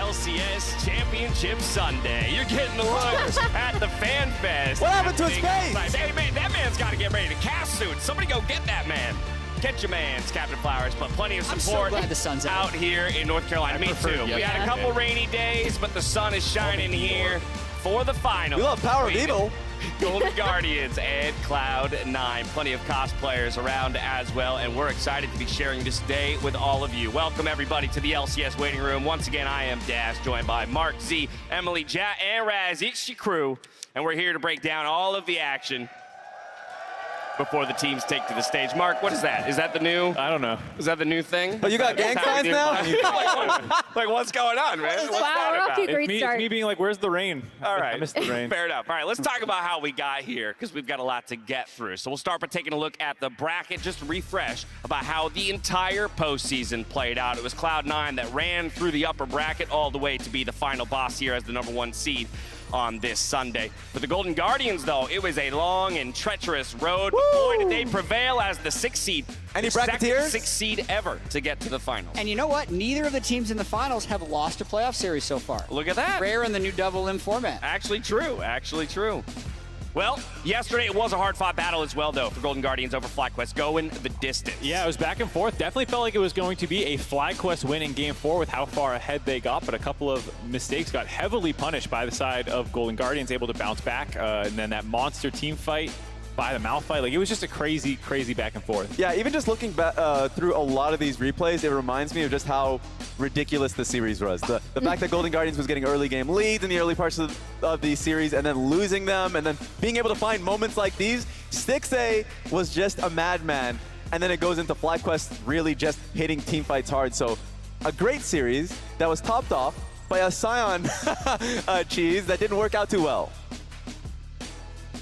LCS Championship Sunday. You're getting a look at the Fan Fest. What happened to his face? Hey, man, that man's got to get ready to cast soon. Somebody go get that man. Get your man's Captain Flowers, but plenty of support I'm so glad the sun's out here in North Carolina. Me too. We had a couple rainy days, but the sun is shining here for the final. We love Power of Evil. Golden Guardians and Cloud9. Plenty of cosplayers around as well, and we're excited to be sharing this day with all of you. Welcome, everybody, to the LCS waiting room. Once again, I am Dash, joined by Mark, Z, Emily, Jat, and Raz. It's your crew, and we're here to break down all of the action before the teams take to the stage. Mark, what is that? Is that the new? I don't know. Is that the new thing? Oh, you got gang signs now? like, what's going on, man? What's Wow, that off to a about? great It's start. me being like, where's the rain? All right. I missed the rain. Fair enough. All right, let's talk about how we got here, because we've got a lot to get through. So we'll start by taking a look at the bracket, just to refresh about how the entire postseason played out. It was Cloud9 that ran through the upper bracket all the way to be the final boss here as the #1 seed on this Sunday. For the Golden Guardians, though, it was a long and treacherous road. But boy, did they prevail as the 6th seed. Any the second bracketeers? 6th seed ever to get to the finals. And you know what? Neither of the teams in the finals have lost a playoff series so far. Look at that. Rare in the new double-elim format. Actually true. Actually true. Well, yesterday it was a hard-fought battle as well, though, for Golden Guardians over FlyQuest, going the distance. Yeah, it was back and forth. Definitely felt like it was going to be a FlyQuest win in Game 4 with how far ahead they got, but a couple of mistakes got heavily punished by the side of Golden Guardians, able to bounce back, and then that monster team fight by the mouth fight. Like, it was just a crazy, crazy back and forth. Yeah, even just looking back through a lot of these replays, it reminds me of just how ridiculous the series was. The fact that Golden Guardians was getting early game leads in the early parts of the series and then losing them and then being able to find moments like these. 6A was just a madman, and then it goes into FlyQuest really just hitting team fights hard. So a great series that was topped off by a Scion cheese that didn't work out too well.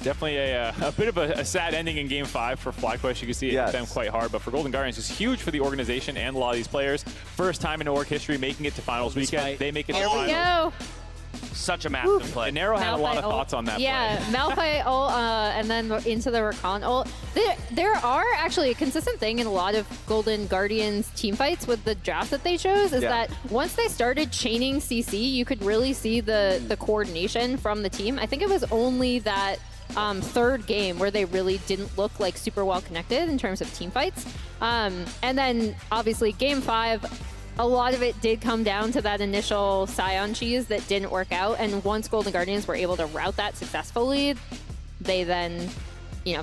Definitely a bit of a sad ending in Game 5 for FlyQuest. You can see it hit them quite hard, but for Golden Guardians, it's huge for the organization and a lot of these players. First time in org history making it to finals weekend. They make it to Here we finals. go. Such a massive play. And Nero had a lot of Malphite thoughts on that Yeah, play. Malphite ult, and then into the Rakan ult. There are actually a consistent thing in a lot of Golden Guardians teamfights with the draft that they chose is that once they started chaining CC, you could really see the coordination from the team. I think it was only that third game where they really didn't look like super well connected in terms of team fights. And then obviously Game 5, a lot of it did come down to that initial Scion cheese that didn't work out. And once Golden Guardians were able to route that successfully, they then,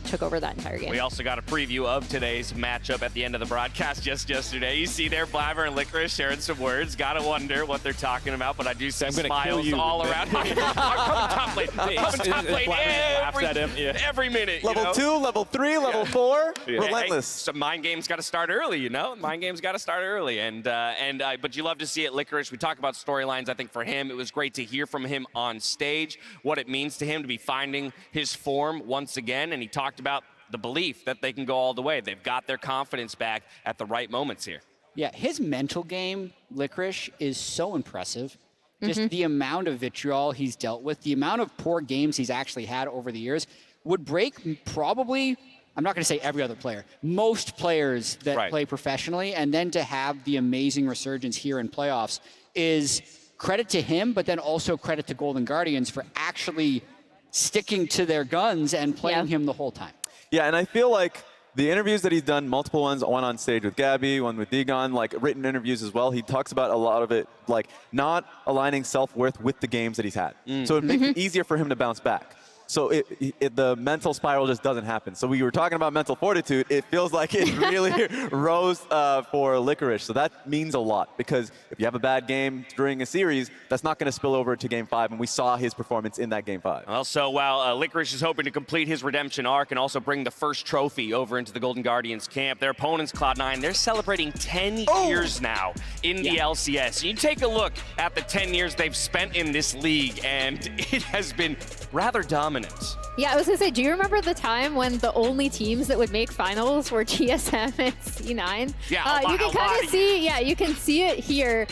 took over that entire game. We also got a preview of today's matchup at the end of the broadcast just yesterday. You see there, Blabber and Licorice sharing some words. Gotta wonder what they're talking about, but I do see smiles all around. I'm coming top lane. I'm coming top lane every minute. Level 2, level 3, level 4, relentless. Hey, so Mind Game's got to start early, Mind Game's got to start early, but you love to see it. Licorice, we talk about storylines. I think for him, it was great to hear from him on stage, what it means to him to be finding his form once again, and he talked about the belief that they can go all the way. They've got their confidence back at the right moments here. Yeah, his mental game, Licorice, is so impressive. Just the amount of vitriol he's dealt with, the amount of poor games he's actually had over the years would break probably, I'm not going to say every other player, most players that play professionally, and then to have the amazing resurgence here in playoffs is credit to him, but then also credit to Golden Guardians for actually sticking to their guns and playing him the whole time. Yeah, and I feel like the interviews that he's done, multiple ones, one on stage with Gabby, one with Digon, like written interviews as well, he talks about a lot of it, like not aligning self-worth with the games that he's had. So it makes it easier for him to bounce back. So the mental spiral just doesn't happen. So we were talking about mental fortitude. It feels like it really rose for Licorice. So that means a lot, because if you have a bad game during a series, that's not going to spill over to Game 5, and we saw his performance in that Game 5. Well, so while Licorice is hoping to complete his redemption arc and also bring the first trophy over into the Golden Guardians camp, their opponents, Cloud9, they're celebrating 10 years now in the LCS. You take a look at the 10 years they've spent in this league, and it has been rather dominant. Yeah, I was gonna say, do you remember the time when the only teams that would make finals were GSM and C9? Yeah, you can kind of see. Yeah, you can see it here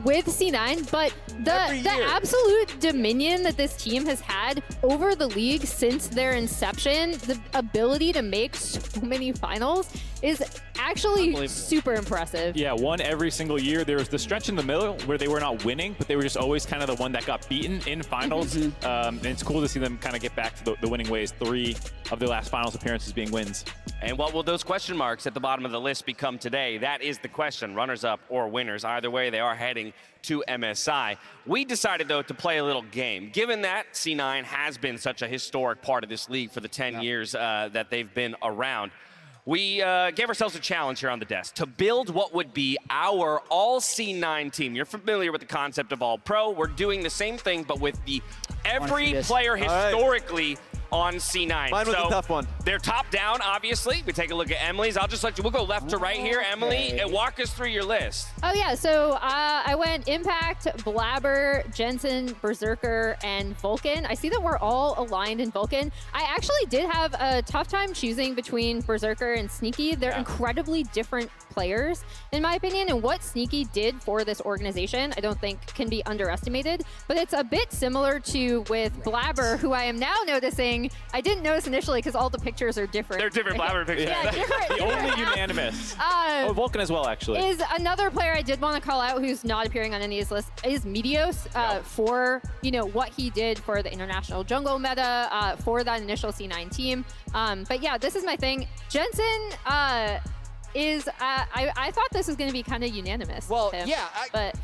with C9. But the absolute dominion that this team has had over the league since their inception, the ability to make so many finals, is actually super impressive. Yeah, won every single year. There was the stretch in the middle where they were not winning, but they were just always kind of the one that got beaten in finals. And it's cool to see them kind of get back to the winning ways. 3 of their last finals appearances being wins. And what will those question marks at the bottom of the list become today? That is the question. Runners-up or winners. Either way, they are heading to MSI. We decided, though, to play a little game. Given that C9 has been such a historic part of this league for the 10 years that they've been around, we gave ourselves a challenge here on the desk to build what would be our all C9 team. You're familiar with the concept of all pro. We're doing the same thing, but with the every player historically on C9. Mine was a tough one. They're top down, obviously. We take a look at Emily's. I'll just let you, we'll go left to right here. Emily, walk us through your list. Oh, yeah. So I went Impact, Blabber, Jensen, Berserker, and Vulcan. I see that we're all aligned in Vulcan. I actually did have a tough time choosing between Berserker and Sneaky. They're incredibly different players, in my opinion, and what Sneaky did for this organization, I don't think can be underestimated, but it's a bit similar to with Blabber, who I am now noticing. I didn't notice initially because all the pictures are different. They're different Blabber pictures. Yeah, different. The only unanimous. Vulcan as well, actually. Is another player I did want to call out who's not appearing on any of these lists is Meteos for what he did for the international jungle meta for that initial C9 team. But yeah, this is my thing. Jensen is I thought this was going to be kind of unanimous. Well, with him, yeah, but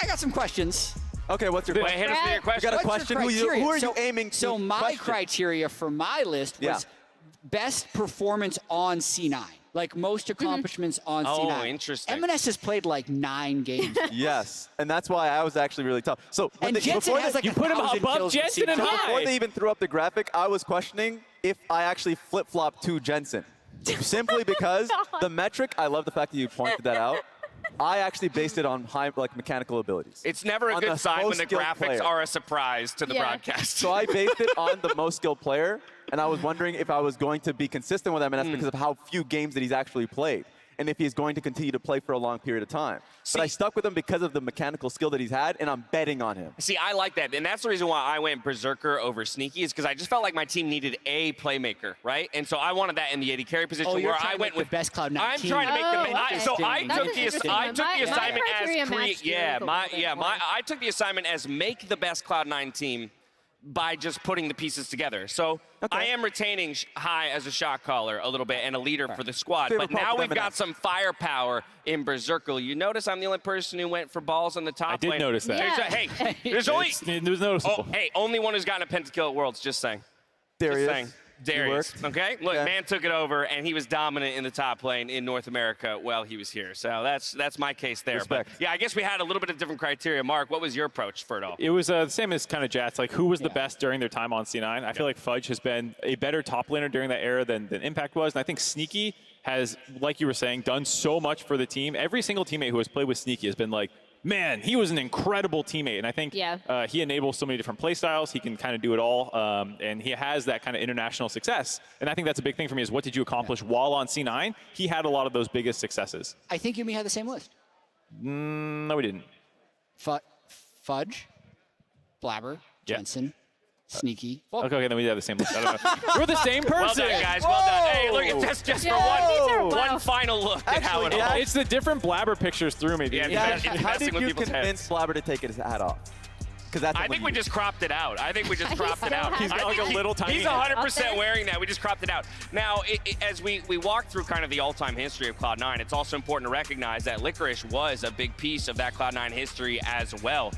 I got some questions. Okay, what's your question? Hit us with your question. You got a question? Who are you aiming to So my question? criteria for my list was best performance on C9. Like most accomplishments on C9. Oh, interesting. M&S has played like 9 games. Yes, and that's why I was actually really tough. So And Jensen has like you put him 1,000 above kills with Jensen and C9. high. before they even threw up the graphic, I was questioning if I actually flip-flopped to Jensen. Simply because the metric, I love the fact that you pointed that out. I actually based it on high mechanical abilities. It's never a On good the sign when most the skilled graphics player. are a surprise to the broadcast. So I based it on the most skilled player, and I was wondering if I was going to be consistent with M&S because of how few games that he's actually played, and if he's going to continue to play for a long period of time. But I stuck with him because of the mechanical skill that he's had, and I'm betting on him. See, I like that, and that's the reason why I went Berserker over Sneaky, is because I just felt like my team needed a playmaker, right? And so I wanted that in the AD carry position, you're where trying I to went make with the best Cloud9 I'm team. trying to make the okay. so I That's took an the interesting I one. took the My assignment criteria as matched yours a little bit more. I took the assignment as make the best Cloud9 team by just putting the pieces together. So I am retaining High as a shot caller a little bit and a leader for the squad. Favorite But now part we've of got M&S. some firepower in Berserker. You notice I'm the only person who went for balls on the top I did lane. notice that. Yeah. There's only It was noticeable. only one who's gotten a pentakill at Worlds, just saying. Darius. Just saying. Darius. worked. Okay? Look, Yeah. man took it over, and he was dominant in the top lane in North America while he was here. So that's my case there. Respect. But yeah, I guess we had a little bit of different criteria. Mark, what was your approach for it all? It was the same as kind of Jats. Like, who was the best during their time on C9? I feel like Fudge has been a better top laner during that era than Impact was. And I think Sneaky has, like you were saying, done so much for the team. Every single teammate who has played with Sneaky has been like, man, he was an incredible teammate. And I think he enables so many different play styles. He can kind of do it all. And he has that kind of international success. And I think that's a big thing for me is what did you accomplish while on C9? He had a lot of those biggest successes. I think you and me had the same list. No, we didn't. Fudge, Blabber, Jensen, Sneaky. Okay, then we have the same list. I don't know. We're the same person. Well done, guys. Well done. Hey, look, that's just for one final look at how it all. It's the different Blabber pictures through me. Yeah, How messing did with you people's heads. convince Blabber to take his hat off? Because that's I think we just cropped it out. I think we just cropped it out. He's got I like think a little tiny He's head. 100% wearing that. We just cropped it out. Now, as we walk through kind of the all-time history of Cloud9, it's also important to recognize that Licorice was a big piece of that Cloud9 history as well.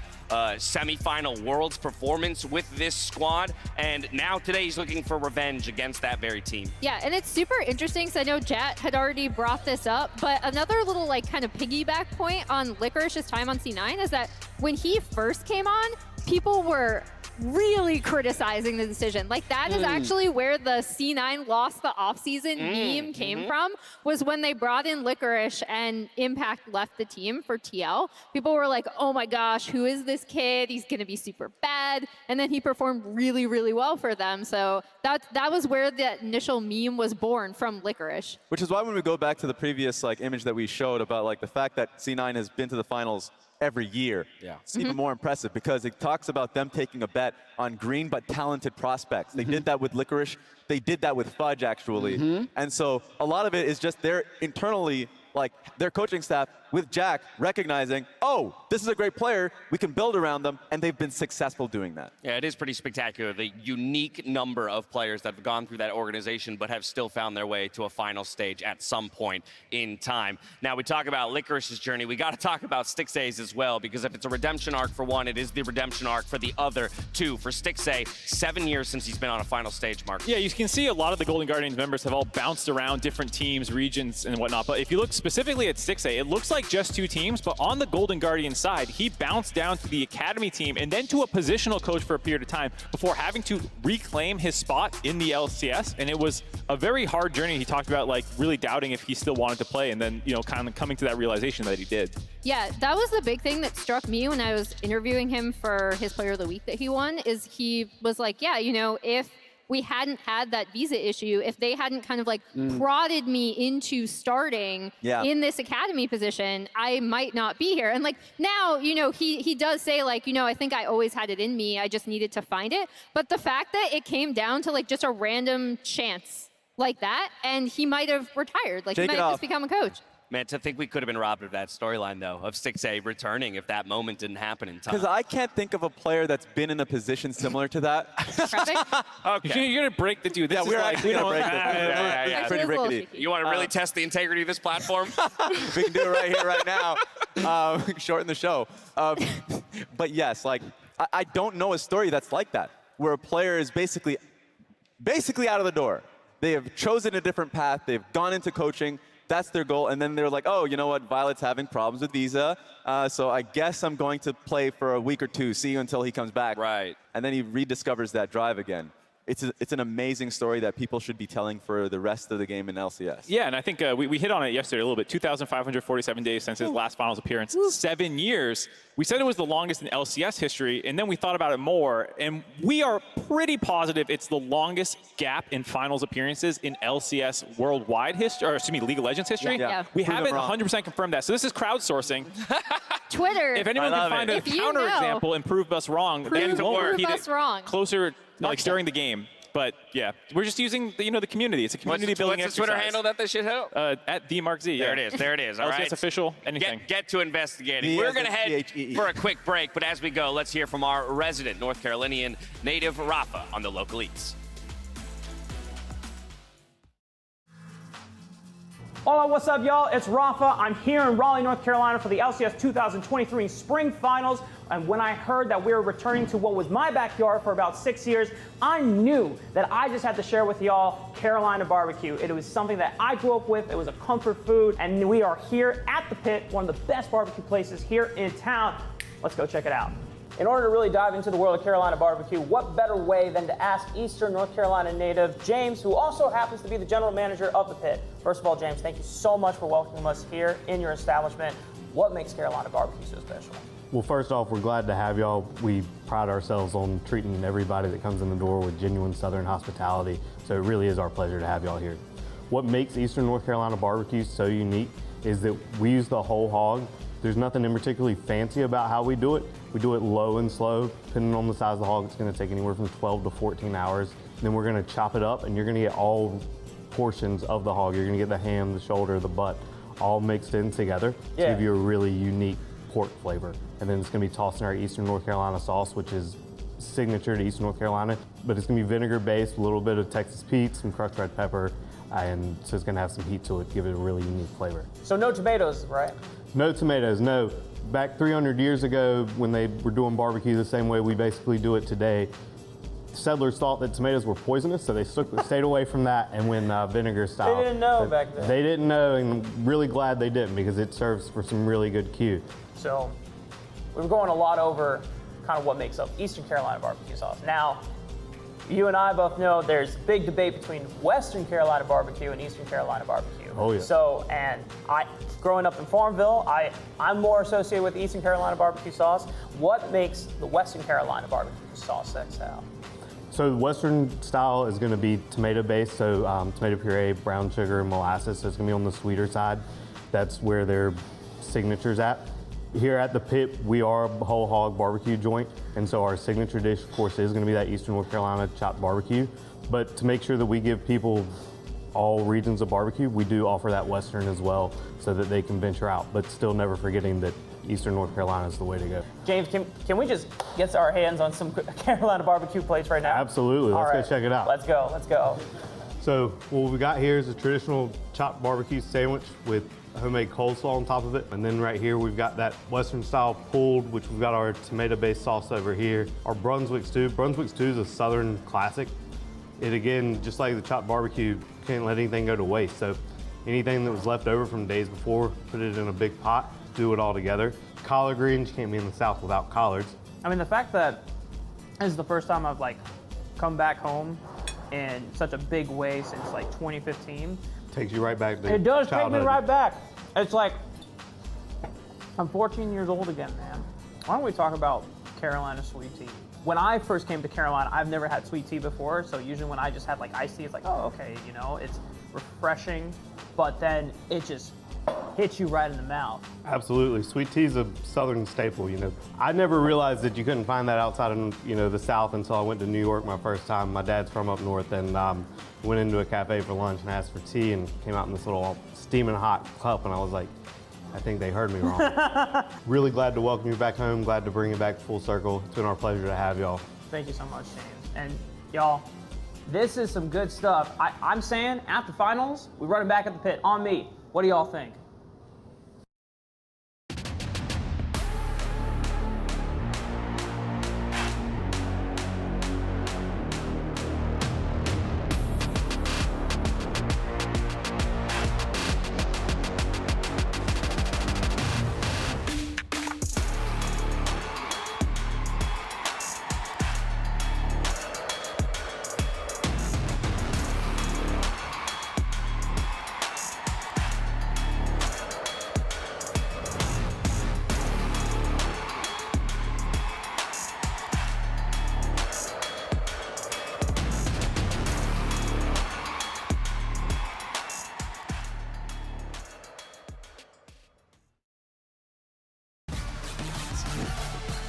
Semi-final Worlds performance with this squad, and now today he's looking for revenge against that very team. Yeah, and it's super interesting because I know Jat had already brought this up, but another little like kind of piggyback point on Licorice's time on C9 is that when he first came on, people were really criticizing the decision. Like, that is actually where the C9 lost the offseason meme came from, was when they brought in Licorice and Impact left the team for TL. People were like, oh my gosh, who is this kid? He's going to be super bad. And then he performed really, really well for them. So that was where the initial meme was born, from Licorice. Which is why when we go back to the previous image that we showed about the fact that C9 has been to the finals every year, it's even more impressive, because it talks about them taking a bet on green but talented prospects. They did that with Licorice. They did that with Fudge, actually. And so a lot of it is just they're internally, their coaching staff with Jack recognizing, oh, this is a great player, we can build around them, and they've been successful doing that. Yeah, it is pretty spectacular, the unique number of players that have gone through that organization but have still found their way to a final stage at some point in time. Now, we talk about Licorice's journey. We got to talk about Stixay's as well, because if it's a redemption arc for one, it is the redemption arc for the other two. For Stixay, 7 years since he's been on a final stage, Mark. Yeah, you can see a lot of the Golden Guardians members have all bounced around different teams, regions, and whatnot. But if you look specifically at Stixay, it looks like just 2 teams, but on the Golden Guardian side, he bounced down to the academy team and then to a positional coach for a period of time before having to reclaim his spot in the LCS. And it was a very hard journey. He talked about really doubting if he still wanted to play, and then kind of coming to that realization that he did. Yeah, that was the big thing that struck me when I was interviewing him for his Player of the Week that he won, is he was like, yeah, if we hadn't had that visa issue, if they hadn't kind of prodded me into starting in this academy position, I might not be here. And now, he does say I think I always had it in me, I just needed to find it. But the fact that it came down to just a random chance like that, and he might have retired, he might have just become a coach. Man, to think we could have been robbed of that storyline, though, of Stixay returning if that moment didn't happen in time. Because I can't think of a player that's been in a position similar to that. Okay. You're going to break the dude. This we're actually going to break this. Yeah. Pretty rickety. You want to really test the integrity of this platform? We can do it right here, right now. Shorten the show. But yes, I don't know a story that's like that, where a player is basically out of the door. They have chosen a different path. They've gone into coaching. That's their goal, and then they're like, oh, you know what, Violet's having problems with visa, so I guess I'm going to play for a week or two, see you until he comes back. Right. And then he rediscovers that drive again. It's an amazing story that people should be telling for the rest of the game in LCS. Yeah, and I think we hit on it yesterday a little bit. 2,547 days since his last finals appearance. 7 years. We said it was the longest in LCS history, and then we thought about it more, and we are pretty positive it's the longest gap in finals appearances in LCS worldwide history, or excuse me, League of Legends history. Yeah. We haven't 100% confirmed that. So this is crowdsourcing. Twitter. If anyone can find a counterexample and prove us wrong, then we'll repeat it closer during the game. But yeah, we're just using the community. It's a community building exercise. What's the Twitter handle that this should help? At TheMarkZ. There it is. There it is. All right. LCS official. Anything. Get to investigating. We're going to head for a quick break, but as we go, let's hear from our resident North Carolinian native Rafa on the local eats. Hola, what's up, y'all? It's Rafa. I'm here in Raleigh, North Carolina for the LCS 2023 Spring Finals. And when I heard that we were returning to what was my backyard for about 6 years, I knew that I just had to share with y'all Carolina barbecue. It was something that I grew up with. It was a comfort food. And we are here at the Pit, one of the best barbecue places here in town. Let's go check it out. In order to really dive into the world of Carolina barbecue, what better way than to ask Eastern North Carolina native James, who also happens to be the general manager of the Pit. First of all, James, thank you so much for welcoming us here in your establishment. What makes Carolina barbecue so special? Well, first off, we're glad to have y'all. We pride ourselves on treating everybody that comes in the door with genuine Southern hospitality, so it really is our pleasure to have y'all here. What makes Eastern North Carolina barbecue so unique is that we use the whole hog. There's nothing in particularly fancy about how we do it. We do it low and slow. Depending on the size of the hog, it's going to take anywhere from 12 to 14 hours. Then we're going to chop it up, and you're going to get all portions of the hog. You're going to get the ham, the shoulder, the butt, all mixed in together to give you a really unique pork flavor. And then it's going to be tossed in our Eastern North Carolina sauce, which is signature to Eastern North Carolina. But it's going to be vinegar-based, a little bit of Texas Pete, some crushed red pepper, and so it's going to have some heat to it, give it a really unique flavor. So no tomatoes, right? No tomatoes, no. Back 300 years ago, when they were doing barbecue the same way we basically do it today, settlers thought that tomatoes were poisonous, so they stayed away from that and went vinegar style. They didn't know back then. They didn't know, and really glad they didn't, because it serves for some really good Q. So we're going a lot over kind of what makes up Eastern Carolina barbecue sauce. Now, you and I both know there's a big debate between Western Carolina barbecue and Eastern Carolina barbecue. Oh, yeah. So, and growing up in Farmville, I'm more associated with Eastern Carolina barbecue sauce. What makes the Western Carolina barbecue sauce XL? So the Western style is going to be tomato based, so tomato puree, brown sugar, and molasses. So it's going to be on the sweeter side. That's where their signature's at. Here at the pit, we are a whole hog barbecue joint, and so our signature dish, of course, is going to be that Eastern North Carolina chopped barbecue. But to make sure that we give people all regions of barbecue, we do offer that Western as well, so that they can venture out, but still never forgetting that Eastern North Carolina is the way to go. James, can we just get our hands on some Carolina barbecue plates right now? Absolutely. Let's go check it out. Let's go. Let's go. So what we got here is a traditional chopped barbecue sandwich with homemade coleslaw on top of it. And then right here, we've got that Western style pulled, which we've got our tomato-based sauce over here. Our Brunswick stew. Brunswick stew is a Southern classic. It again, just like the chopped barbecue, can't let anything go to waste. So anything that was left over from days before, put it in a big pot, do it all together. Collard greens, you can't be in the South without collards. I mean, the fact that this is the first time I've come back home in such a big way since 2015. Takes you right back to It does childhood. take me right back. It's like, I'm 14 years old again, man. Why don't we talk about Carolina sweet tea? When I first came to Carolina, I've never had sweet tea before, so usually when I just had iced tea, it's like, oh, okay, it's refreshing, but then it just hits you right in the mouth. Absolutely. Sweet tea is a Southern staple, I never realized that you couldn't find that outside of, the South until I went to New York my first time. My dad's from up north, and went into a cafe for lunch and asked for tea and came out in this little steaming hot cup, and I was like, I think they heard me wrong. Really glad to welcome you back home. Glad to bring it back full circle. It's been our pleasure to have y'all. Thank you so much, James. And y'all, this is some good stuff. I'm saying after finals, we run it back at the pit on me. What do y'all think?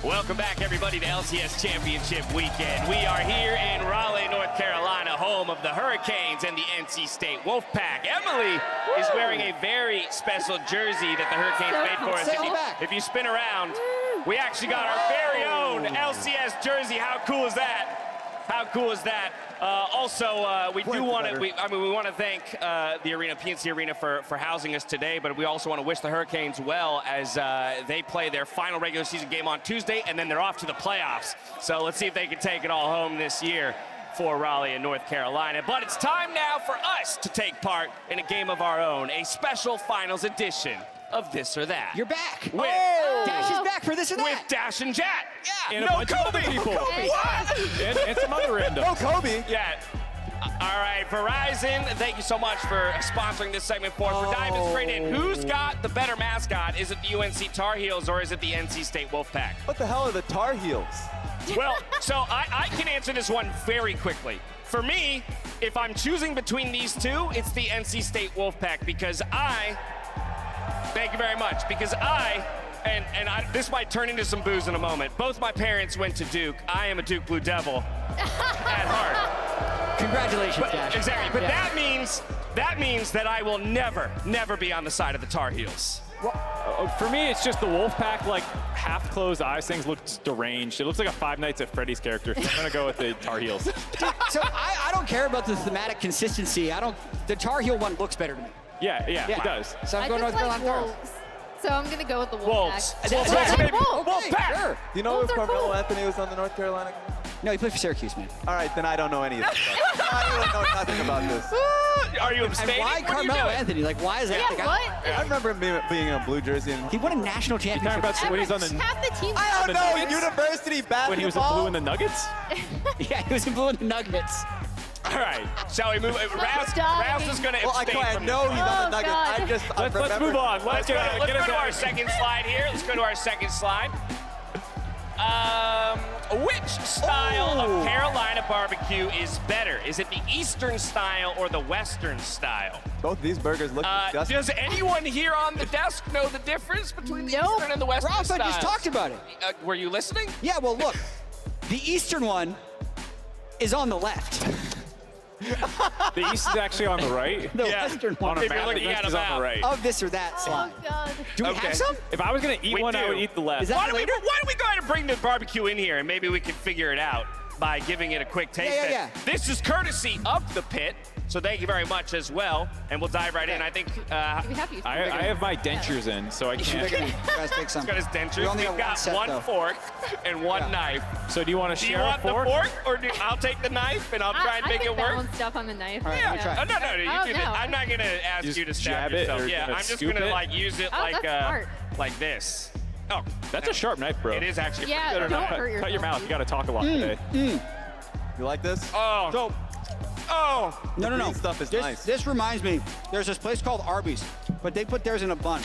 Welcome back, everybody, to LCS Championship Weekend. We are here in Raleigh, North Carolina, home of the Hurricanes and the NC State Wolfpack. Emily is wearing a very special jersey that the Hurricanes made for us. If you spin around, we actually got our very own LCS jersey. How cool is that? How cool is that? We want to thank the arena, PNC Arena, for housing us today, but we also want to wish the Hurricanes well as they play their final regular season game on Tuesday, and then they're off to the playoffs. So let's see if they can take it all home this year for Raleigh and North Carolina. But it's time now for us to take part in a game of our own, a special finals edition of This or That. You're back. Dash is back for This or That. With Dash and Jet. Yeah. And a bunch of other people. What? and some other randoms. No Kobe. Yeah. All right, Verizon, thank you so much for sponsoring this segment for us. For diving straight in, who's got the better mascot? Is it the UNC Tar Heels or is it the NC State Wolfpack? What the hell are the Tar Heels? Well, so I can answer this one very quickly. For me, if I'm choosing between these two, it's the NC State Wolfpack because thank you very much, because this might turn into some booze in a moment. Both my parents went to Duke. I am a Duke Blue Devil at heart. Congratulations, Dash. Exactly, but that means that I will never be on the side of the Tar Heels. For me, it's just the Wolfpack, half-closed eyes. Things looks deranged. It looks like a Five Nights at Freddy's character. So I'm going to go with the Tar Heels. So I don't care about the thematic consistency. The Tar Heel one looks better to me. Yeah, it does. So I'm I going just North Carolina Tar wolves. So I'm going to go with the Wolves. Wolfpack. Wolves. Wolves. Wolfpack. Sure. Do you know Wolves if are Carmelo cool. Anthony was on the North Carolina? No, he played for Syracuse, man. All right, then I don't know any of this stuff. I don't know nothing about this. Are you And abstaining? why What are you Carmelo doing? Anthony? Like, why is that Yeah, the guy? what? I remember him being in a blue jersey. And He won a national Talking championship. about when he's on the Half the team. I don't the know. Nuggets? University basketball. when he was in blue in the Nuggets. Yeah, he was in blue in the Nuggets. All right, shall we move? Rouse is going to Well, I abstain from know this he's one. on the Oh, Nuggets. God. I just Let's move on. Let's go get us to our out. second slide here. Let's go to our second slide. Which style of Carolina barbecue is better? Is it the Eastern style or the Western style? Both these burgers look disgusting. Does anyone here on the desk know the difference between the Nope. Eastern and the Western Rafa styles? just talked about it. Were you listening? Yeah, well, look. The Eastern one is on the left. The East is actually on the right. The Yeah. Western On one a If you're map, looking the at West a is on map. the right. of this or that slide. Oh, God. Do we Okay. have some? If I was gonna eat We one, I do. would eat the left. Is that Why don't later? we go ahead and bring the barbecue in here and maybe we can figure it out by giving it a quick taste Yeah, test. This is courtesy of the pit, so thank you very much as well. And we'll dive right in. I think Do we have you? I have my dentures in, so I can't. You guys take some. he's got his dentures. We only We've have got one set, one though. fork and one knife. So do you want to Do you share want a fork? the fork, or I'll take the knife and I'll try and make I it can work? balance stuff on the knife. All right, Yeah. let me try. Oh, no, you Oh, do no. that. I'm not gonna ask Just you to stab jab it yourself. or Yeah, gonna I'm just scoop gonna it? like use it Oh, like that's smart. like this. Oh, That's a sharp knife, bro. it is actually. Yeah, pretty good. don't Cut, hurt yourself. cut your mouth. You got to talk a lot today. You like this? Oh. Oh. No, no, no. green stuff is this, nice. This reminds me, there's this place called Arby's, but they put theirs in a bun.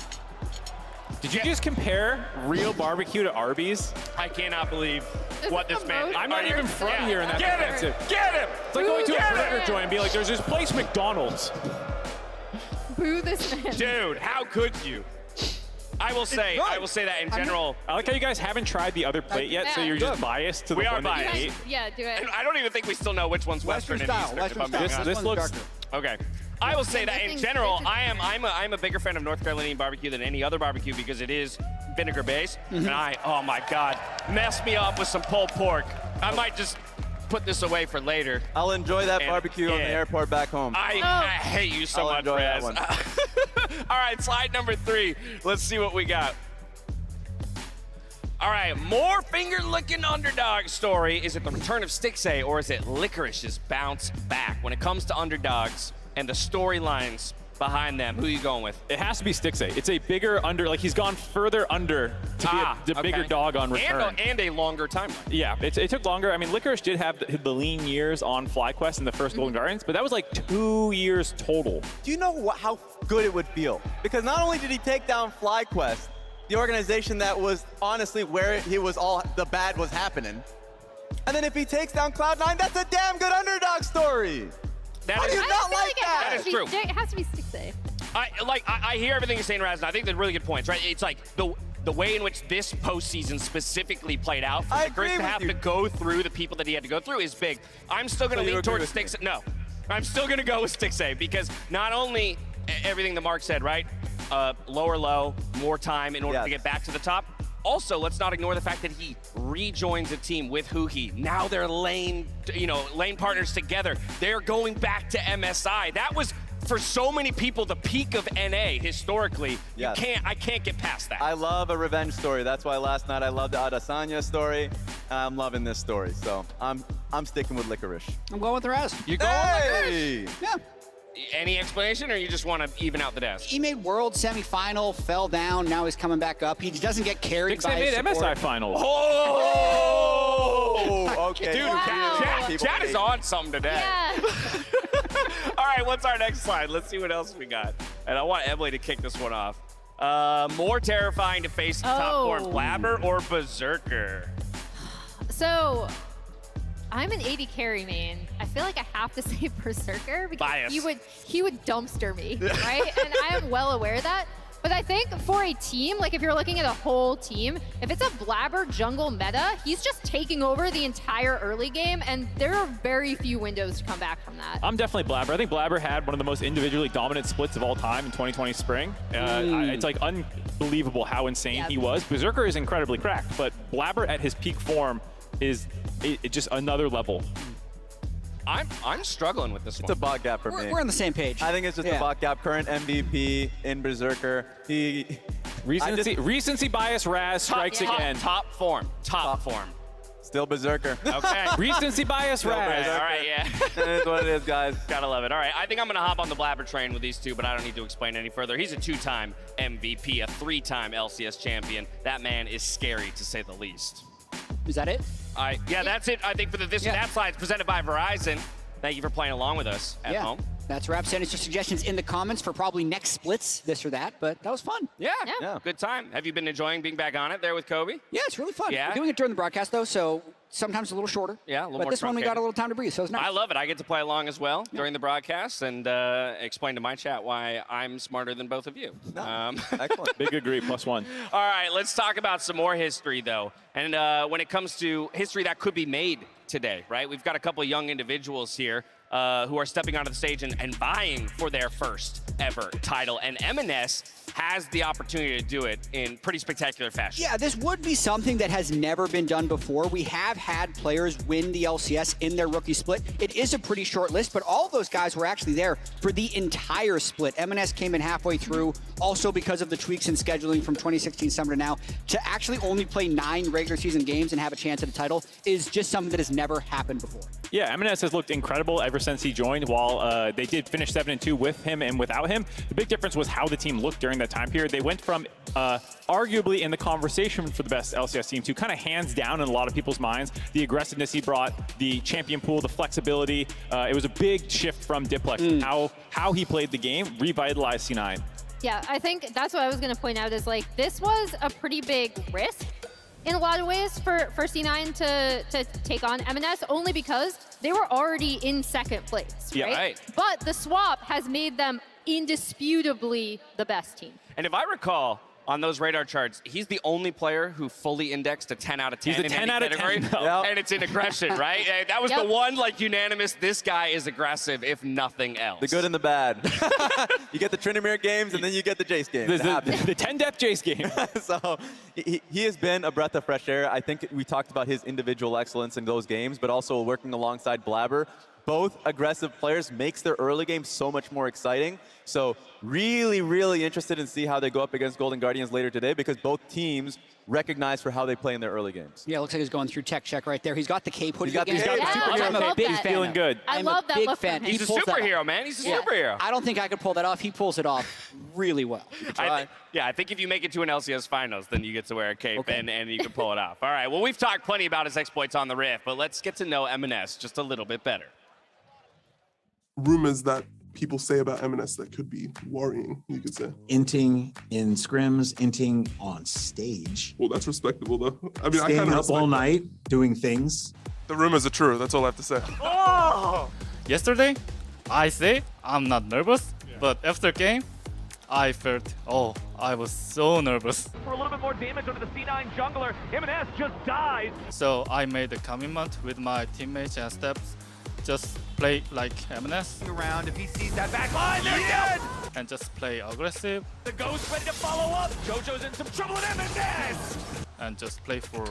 Did you just compare real barbecue to Arby's? I cannot believe This what is this the man. most I'm not even from here, and that's Get offensive. him! Get him! It's like going to a Get burger him! joint and be like, "There's this place, McDonald's." Boo this man. Dude, how could you? I will say that in general. I like how you guys haven't tried the other plate yet, so Yeah. you're just biased to the We are one that biased. you ate. Yeah, do it. And I don't even think we still know which one's Western, Western and style. Eastern. Western if I'm being style. This honest. looks darker. Okay. I will say that in Missing general, chicken. I'm a bigger fan of North Carolinian barbecue than any other barbecue because it is vinegar based. And oh my God, mess me up with some pulled pork. I might just put this away for later. I'll enjoy that And- barbecue on the yeah. airport back home. I hate you so I'll much, enjoy that Raz. one. All right, slide number 3. Let's see what we got. All right, more finger-licking underdog story. Is it the return of Stixay or is it Licorice's bounce back? When it comes to underdogs and the storylines behind them, who are you going with? It has to be Stixay. It's a bigger under, like he's gone further under to be the bigger okay. dog on return. And a longer timeline. Yeah, it took longer. I mean, Licorice did have the lean years on FlyQuest in the first Golden Guardians, but that was like 2 years total. Do you know how good it would feel? Because not only did he take down FlyQuest, the organization that was honestly where he was all the bad was happening, and then if he takes down Cloud9, that's a damn good underdog story. How do you I not feel like that? That is true. It has to be Stixay. I hear everything you're saying, Raz, and I think they're really good points, right? It's like the way in which this postseason specifically played out for I Licorice agree to with have you. to go through the people that he had to go through is big. I'm still going So to you lean agree towards with me? Stixay. No, I'm still going to go with Stixay because not only everything that Mark said, right? Lower low, more time in order Yes. to get back to the top. Also, let's not ignore the fact that he rejoins a team with Huhi. Now they're lane partners together. They're going back to MSI. That was, for so many people, the peak of NA historically. Yes. I can't get past that. I love a revenge story. That's why last night I loved the Adesanya story. I'm loving this story, so I'm sticking with Licorice. I'm going with the rest. You go with Hey! Yeah. any explanation, or you just want to even out the desk? He made World semifinal, fell down, now he's coming back up. He doesn't get carried by Stixay his made MSI support. finals. Oh, okay. Dude, Wow. Chad is on something today. Yeah. All right, what's our next slide? Let's see what else we got. And I want Emily to kick this one off. More terrifying to face the top four, Oh. Blabber or Berserker? So, I'm an 80 carry main. I feel like I have to say Berserker because Bias. he would dumpster me, right? And I am well aware of that. But I think for a team, like if you're looking at a whole team, if it's a Blabber jungle meta, he's just taking over the entire early game, and there are very few windows to come back from that. I'm definitely Blabber. I think Blabber had one of the most individually dominant splits of all time in 2020 spring. It's like unbelievable how insane he was. Berserker is incredibly cracked, but Blabber at his peak form is just another level. I'm struggling with this It's one. a bot gap for me. We're on the same page. I think it's just a bot gap. Current MVP in Berserker. Recency bias Raz strikes again. Top form. Still Berserker. Okay. Recency bias, Raz. All right, yeah. It is what it is, guys. Gotta love it. All right, I think I'm gonna hop on the Blabber train with these two, but I don't need to explain any further. He's a 2-time MVP, a 3-time LCS champion. That man is scary, to say the least. Is that it? Yeah, that's it. I think for the This or That slides presented by Verizon. Thank you for playing along with us at home. That's a wrap. Send us your suggestions in the comments for probably next splits, this or that, but that was fun. Yeah, Yeah. good time. Have you been enjoying being back on it there with Kobe? Yeah, it's really fun. Yeah? We're doing it during the broadcast, though, so sometimes a little shorter. Yeah, a little but more this one we got truncated. a little time to breathe, so it's nice. I love it. I get to play along as well during the broadcast and explain to my chat why I'm smarter than both of you. Excellent. Big agree, +1. All right, let's talk about some more history, though. And when it comes to history that could be made today, right? We've got a couple of young individuals here who are stepping onto the stage and vying for their first ever title. And M&S has the opportunity to do it in pretty spectacular fashion. Yeah, this would be something that has never been done before. We have had players win the LCS in their rookie split. It is a pretty short list, but all of those guys were actually there for the entire split. M&S came in halfway through, also because of the tweaks in scheduling from 2016 summer to now. To actually only play 9 regular season games and have a chance at a title is just something that has never happened before. Yeah, M&S has looked incredible ever since he joined. While they did finish 7-2 with him and without him, the big difference was how the team looked during that time period. They went from arguably in the conversation for the best LCS team to kind of hands down in a lot of people's minds. The aggressiveness he brought, the champion pool, the flexibility. It was a big shift from Diplex. How he played the game revitalized C9. Yeah, I think that's what I was going to point out is like this was a pretty big risk in a lot of ways for C9 to take on M&S only because they were already in second place, Yeah, right? right. But the swap has made them indisputably the best team. And if I recall, on those radar charts, he's the only player who fully indexed a 10 out of 10 He's a in 10 any out of 10, category. though. And it's in aggression, right? That was the one unanimous, this guy is aggressive, if nothing else. The good and the bad. You get the Tryndamere games, and then you get the Jace games. It happens. The 10-depth Jace game. So he has been a breath of fresh air. I think we talked about his individual excellence in those games, but also working alongside Blabber. Both aggressive players makes their early game so much more exciting. So really, really interested in see how they go up against Golden Guardians later today because both teams recognize for how they play in their early games. Yeah, it looks like he's going through tech check right there. He's got the cape hoodie He's got the again. superhero Which I'm a love big that. fan Feeling of. good. I I'm love a that big look fan. from him. He's a pulls that off. superhero, man. He's a Yeah. superhero. I don't think I could pull that off. He pulls it off really well. I think if you make it to an LCS finals, then you get to wear a cape and you can pull it off. All right, well, we've talked plenty about his exploits on the Rift, but let's get to know M&S just a little bit better. Rumors that people say about M&S that could be worrying, you could say. Inting in scrims, inting on stage. Well, that's respectable, though. I mean, I Staying kind of up all night, doing things. The rumors are true. That's all I have to say. Yesterday, I say I'm not nervous, but after game, I felt, I was so nervous. For a little bit more damage onto the C9 jungler, M&S just dies. So I made a commitment with my teammates and steps, just play like M&S Around if he sees that back line, they're dead! and just play aggressive The Ghost ready to follow up. JoJo's in some trouble with M&S! and just play for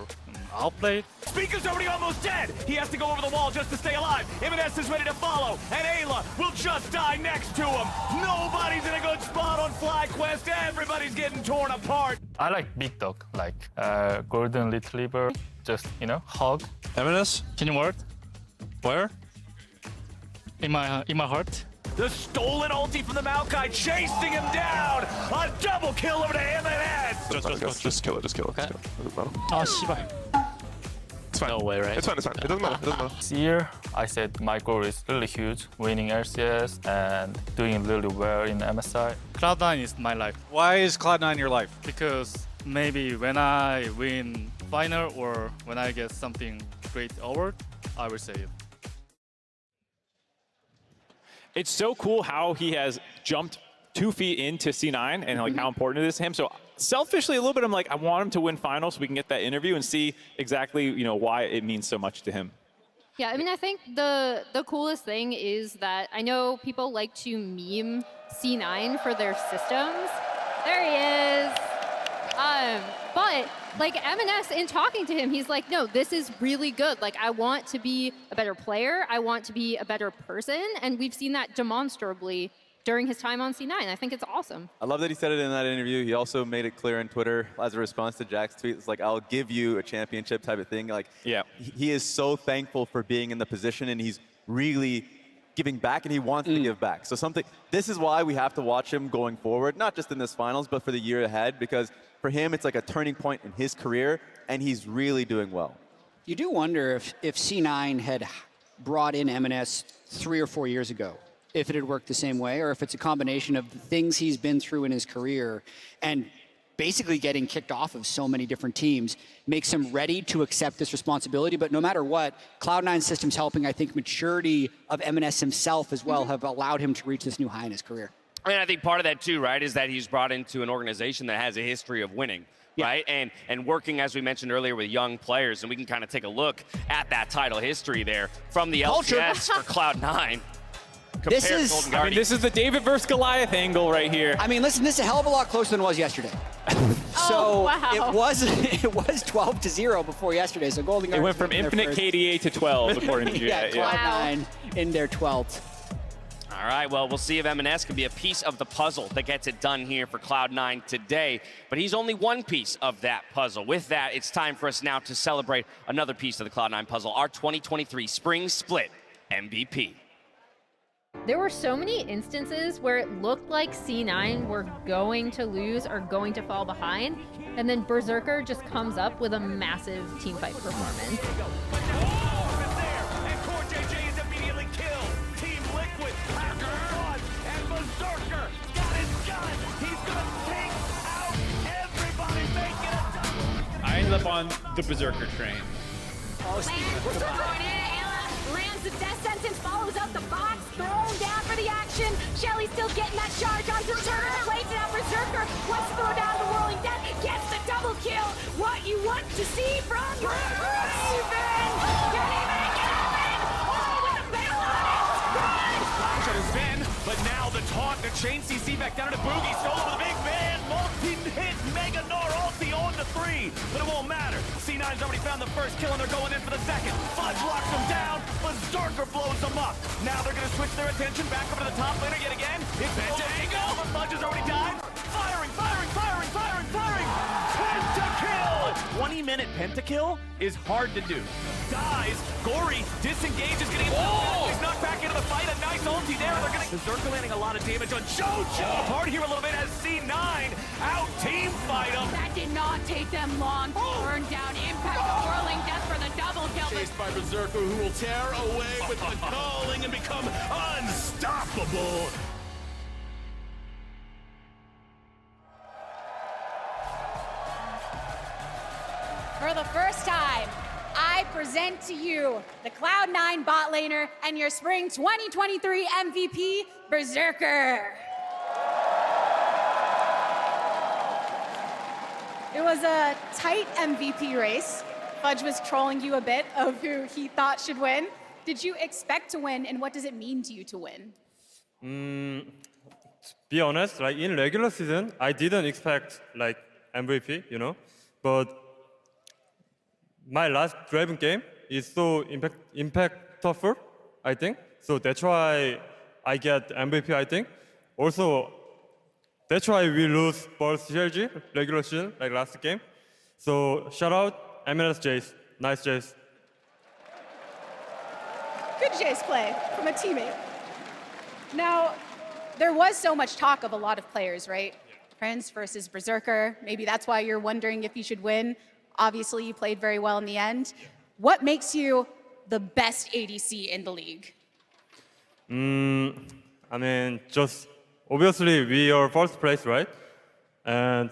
outplay. Speaker's already almost dead. He has to go over the wall just to stay alive. M&S is ready to follow, and Ayla will just die next to him. Nobody's in a good spot on FlyQuest. Everybody's getting torn apart. I like big dog, like golden retriever, just, hug. M&S? Can you word? Where? In my heart. The stolen ulti from the Maokai chasing him down. A double kill over to M&S. Just kill it. Just kill it. Okay. Doesn't matter. Oh, 씨발. It's fine. No way, right? It's fine. It's fine. It doesn't matter. It doesn't matter. This year, I said my goal is really huge, winning LCS and doing really well in MSI. Cloud9 is my life Why is Cloud9 your life? because maybe when I win final or when I get something great award, I will say it. It's so cool how he has jumped 2 feet into C9 and like how important it is to him. So selfishly a little bit, I'm like, I want him to win finals so we can get that interview and see exactly, why it means so much to him. Yeah, I mean, I think the coolest thing is that I know people like to meme C9 for their systems. There he is. But like M&S, in talking to him, he's like, no, this is really good. Like, I want to be a better player. I want to be a better person. And we've seen that demonstrably during his time on C9. I think it's awesome. I love that he said it in that interview. He also made it clear on Twitter as a response to Jack's tweet. It's like, I'll give you a championship type of thing. Like, yeah, he is so thankful for being in the position, and he's really giving back, and he wants to give back. So this is why we have to watch him going forward, not just in this finals, but for the year ahead, because for him, it's like a turning point in his career, and he's really doing well. You do wonder if C9 had brought in M&S 3 or 4 years ago, if it had worked the same way, or if it's a combination of the things he's been through in his career and basically getting kicked off of so many different teams makes him ready to accept this responsibility. But no matter what, Cloud9 systems helping, I think maturity of M&S himself as well have allowed him to reach this new high in his career. I mean, I think part of that too, right, is that he's brought into an organization that has a history of winning. Right, and working, as we mentioned earlier, with young players, and we can kind of take a look at that title history there from the LCS for Cloud9. This is, this is the David versus Goliath angle right here. I mean, listen, this is a hell of a lot closer than it was yesterday. So it was 12-0 before yesterday. So Golden Guardians it went from infinite KDA to 12, according to you. Yeah, Cloud9 in their 12th. All right, well, we'll see if M&S can be a piece of the puzzle that gets it done here for Cloud9 today. But he's only one piece of that puzzle. With that, it's time for us now to celebrate another piece of the Cloud9 puzzle, our 2023 Spring Split MVP. There were so many instances where it looked like C9 were going to lose or going to fall behind, and then Berserker just comes up with a massive teamfight performance. I ended up on the Berserker train. Lands the death sentence, follows out the box, thrown down for the action. Shelly's still getting that charge on Berserker, plays it out Berserker, wants to throw down the whirling death, gets the double kill. What you want to see from Raven? Can he make it happen? Oh, with the bail on it! Flash on his Ven, but now the taunt to chain CC back down to Boogie, solo with a big man, multi-hit, Mega Nor ulti on the 3, but it won't matter. C9's already found the first kill and they're going in for the second. Fudge locks him down, Berserker blows them up. Now they're gonna switch their attention back over to the top laner yet again. It's Pentakill, but Fudge has already died. Firing! Pentakill! A 20-minute pentakill is hard to do. Dies, Gory disengages, getting himself. He's knocked back into the fight. A nice ulti there. They're gonna Berserker landing a lot of damage on Jojo. Hard here a little bit as C9 out team fight him. That did not take them long to burn down Impact, the whirling death for the double kill. Chased by Berserker, who will tear away with the calling and become unstoppable. For the first time, I present to you the Cloud9 bot laner and your Spring 2023 MVP, Berserker. It was a tight MVP race. Fudge was trolling you a bit of who he thought should win. Did you expect to win, and what does it mean to you to win? To be honest, like in regular season, I didn't expect like MVP, you know, but my last Draven game is so impactful, I think. So that's why I get MVP, I think. Also, that's why we lose both CLG, regular season, like last game. So shout out MLS Jace, nice Jace. Good Jace play from a teammate. Now, there was so much talk of a lot of players, right? Prince versus Berserker. Maybe that's why you're wondering if you should win. Obviously, you played very well in the end. What makes you the best ADC in the league? I mean, just obviously we are first place, right? And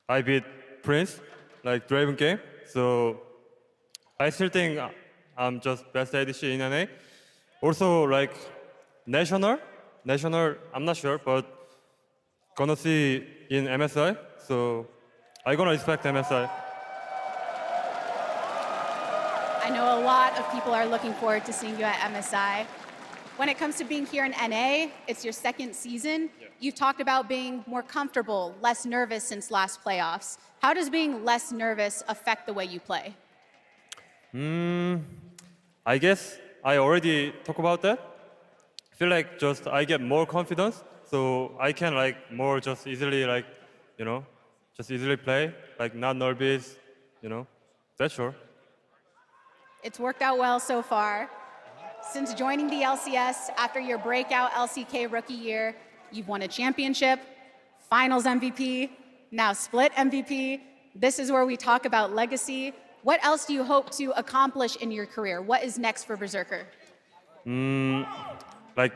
I beat Prince, like Draven game. So I still think I'm just best ADC in NA. Also, like national, I'm not sure, but gonna see in MSI. So I'm gonna expect MSI. I know a lot of people are looking forward to seeing you at MSI. When it comes to being here in NA, it's your second season. Yeah. You've talked about being more comfortable, less nervous since last playoffs. How does being less nervous affect the way you play? I guess I already talked about that. feel like just I get more confidence, so I can like more just easily like, you know, just easily play, like not nervous, you know. That's sure. It's worked out well so far. Since joining the LCS after your breakout LCK rookie year, you've won a championship, finals MVP, now split MVP. This is where we talk about legacy. What else do you hope to accomplish in your career? What is next for Berserker? Like,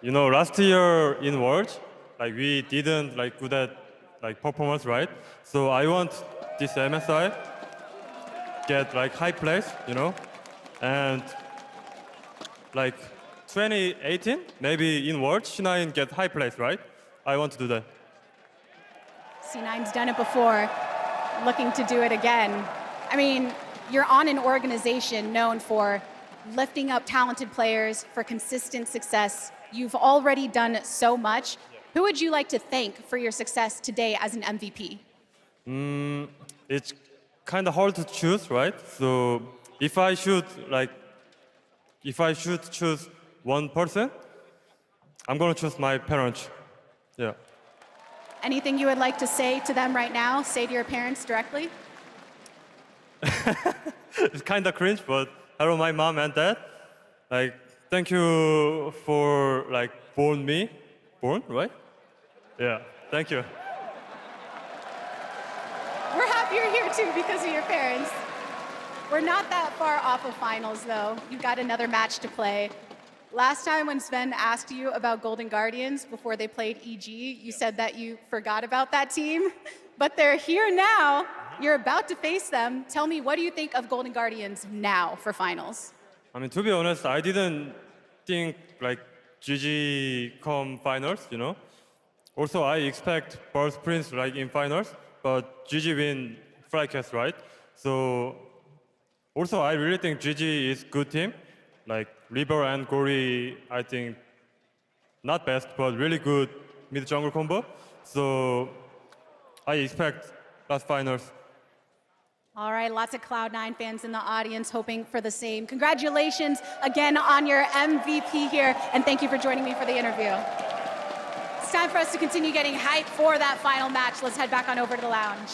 you know, last year in Worlds, like we didn't like good at like performance, right? So I want this MSI get like high place, you know, and like 2018, maybe in Worlds, C9 get high place, right? I want to do that. C9's done it before, looking to do it again. I mean, you're on an organization known for lifting up talented players, for consistent success. You've already done so much. Who would you like to thank for your success today as an MVP? It's kind of hard to choose, right? So if I should choose one person, I'm gonna choose my parents. Yeah. Anything you would like to say to them right now? Say to your parents directly? It's kind of cringe, but hello, my mom and dad. Like, thank you for like born, right? Yeah, thank you. We're happy you're here too because of your parents. We're not that far off of finals though. You've got another match to play. Last time when Sven asked you about Golden Guardians before they played EG, you said that you forgot about that team, but they're here now. You're about to face them. Tell me, what do you think of Golden Guardians now for finals? I mean, to be honest, I didn't think like GG come finals, you know. Also, I expect Burst Prince like in finals, but GG win FlyQuest, right? So, also I really think GG is good team. Like River and Gory, I think not best, but really good mid jungle combo. So, I expect last finals. All right, lots of Cloud9 fans in the audience hoping for the same. Congratulations again on your MVP here, and thank you for joining me for the interview. It's time for us to continue getting hype for that final match. Let's head back on over to the lounge.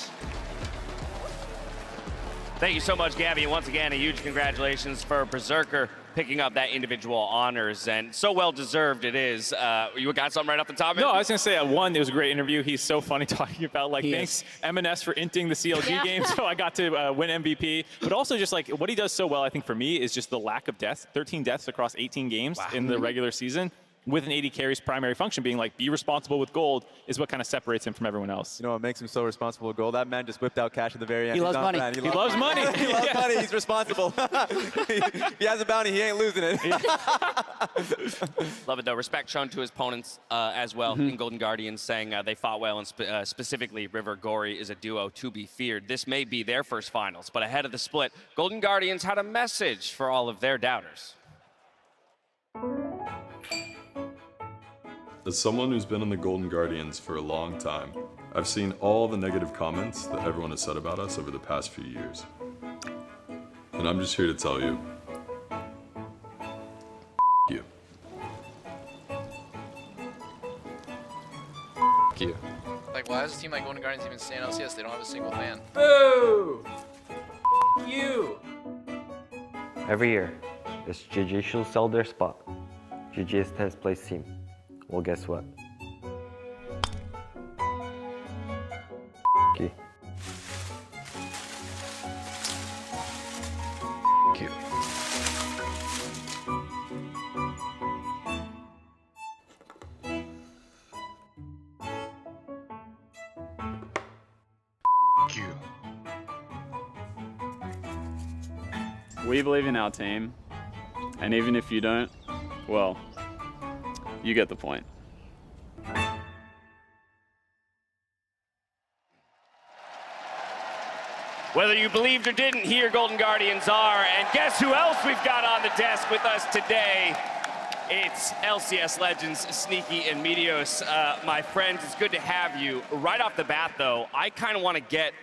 Thank you so much, Gabby. And once again, a huge congratulations for Berserker picking up that individual honors, and so well-deserved it is. You got something right off the top? No, I was going to say, one, it was a great interview. He's so funny talking about, like, thanks M&S for inting the CLG game, so I got to win MVP. But also just, like, what he does so well, I think, for me, is just the lack of deaths. 13 deaths across 18 games in the regular season, with an 80 carries primary function being, like, be responsible with gold is what kind of separates him from everyone else. You know what makes him so responsible with gold? That man just whipped out cash at the very end. He loves money. He loves money. He loves money. He's responsible. If he has a bounty, he ain't losing it. Love it, though. Respect shown to his opponents as well in Golden Guardians, saying they fought well, and specifically River Gory is a duo to be feared. This may be their first finals, but ahead of the split, Golden Guardians had a message for all of their doubters. As someone who's been in the Golden Guardians for a long time, I've seen all the negative comments that everyone has said about us over the past few years. And I'm just here to tell you, you. You. Like, why does a team like Golden Guardians even stay in LCS? They don't have a single fan. Boo! You! Every year, this GG should sell their spot. GG is 10th place team. Well, guess what? You. You. You. We believe in our team, and even if you don't, well, you get the point. Whether you believed or didn't, here Golden Guardians are. And guess who else we've got on the desk with us today? It's LCS legends Sneaky and Meteos. My friends, it's good to have you. Right off the bat, though, I kind of want to get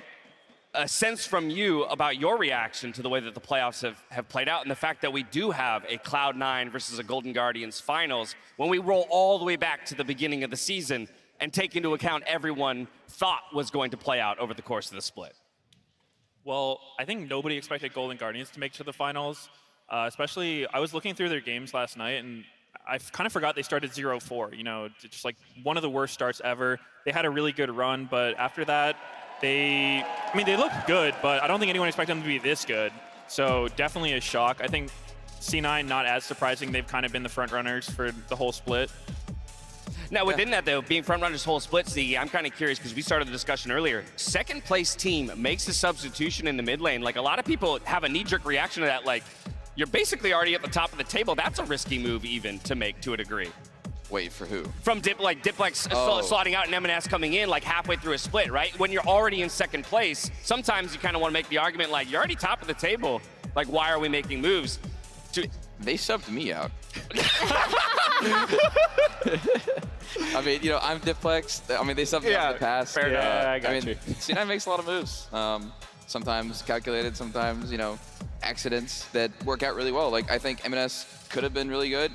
a sense from you about your reaction to the way that the playoffs have played out and the fact that we do have a Cloud9 versus a Golden Guardians finals when we roll all the way back to the beginning of the season and take into account everyone thought was going to play out over the course of the split. Well, I think nobody expected Golden Guardians to make it to the finals. Especially, I was looking through their games last night, and I kind of forgot they started 0-4. You know, just like one of the worst starts ever. They had a really good run, but after that, they looked good, but I don't think anyone expected them to be this good. So definitely a shock. I think C9, not as surprising. They've kind of been the front runners for the whole split. Now, within that, though, being front runners whole split, I'm kind of curious because we started the discussion earlier. Second place team makes a substitution in the mid lane. Like, a lot of people have a knee-jerk reaction to that. Like, you're basically already at the top of the table. That's a risky move even to make to a degree. Wait, for who? From Diplex slotting out and M&S coming in like halfway through a split, right? When you're already in second place, sometimes you kind of want to make the argument like, you're already top of the table. Like, why are we making moves? They subbed me out. I mean, you know, I'm Diplex. I mean, they subbed me out in the past. Fair enough. I got you. C9 makes a lot of moves. Sometimes calculated, sometimes, you know, accidents that work out really well. Like, I think M&S could have been really good.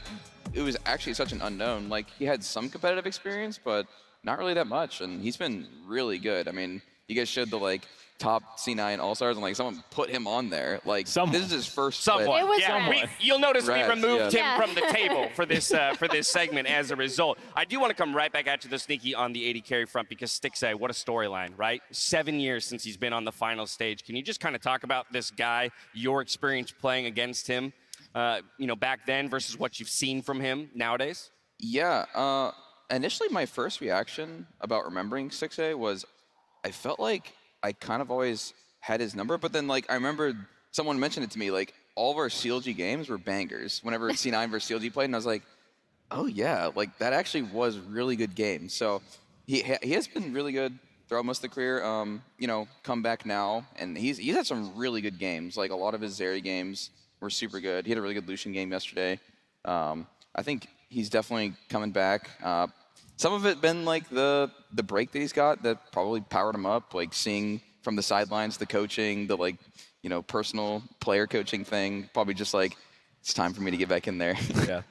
It was actually such an unknown. Like, he had some competitive experience, but not really that much. And he's been really good. I mean, you guys showed the, like, top C9 All-Stars, and, like, someone put him on there. Like, this is his first split. It was you'll notice we removed him Yeah. from the table for this segment as a result. I do want to come right back at you, the Sneaky, on the 80 carry front because Stixay, what a storyline, right? 7 years since he's been on the final stage. Can you just kind of talk about this guy, your experience playing against him, you know, back then versus what you've seen from him nowadays? Yeah. Initially, my first reaction about remembering Stixay was I felt like I kind of always had his number, but then, like, I remember someone mentioned it to me, like, all of our CLG games were bangers whenever C9 versus CLG played, and I was like, oh yeah, like, that actually was really good games. So he has been really good throughout most of the career. You know, come back now, and he's had some really good games. Like, a lot of his Zeri games were super good. He had a really good Lucian game yesterday. I think he's definitely coming back. Some of it been like the break that he's got that probably powered him up, like seeing from the sidelines, the coaching, the, like, you know, personal player coaching thing. Probably just like, it's time for me to get back in there. Yeah.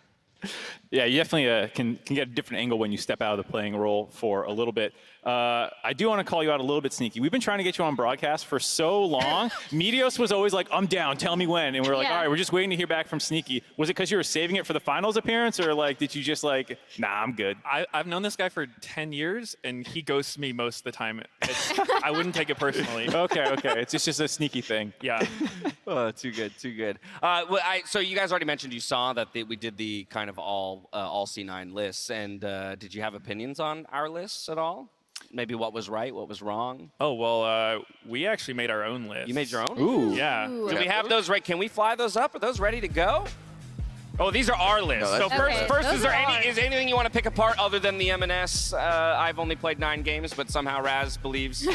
Yeah, you definitely can get a different angle when you step out of the playing role for a little bit. I do want to call you out a little bit, Sneaky. We've been trying to get you on broadcast for so long. Meteos was always like, I'm down, tell me when. And we're like, all right, we're just waiting to hear back from Sneaky. Was it because you were saving it for the finals appearance, or like, did you just like, nah, I'm good? I've known this guy for 10 years, and he ghosts me most of the time. I wouldn't take it personally. Okay. It's just a Sneaky thing. Yeah. Oh, too good. So you guys already mentioned you saw that we did the kind of all C9 lists, and did you have opinions on our lists at all? Maybe what was right, what was wrong? Oh, well, we actually made our own list. You made your own? Ooh. Yeah. Do we have those right? Can we fly those up? Are those ready to go? Oh, these are our lists. No, so first, is there anything you want to pick apart other than the M&S? I've only played 9 games, but somehow Raz believes.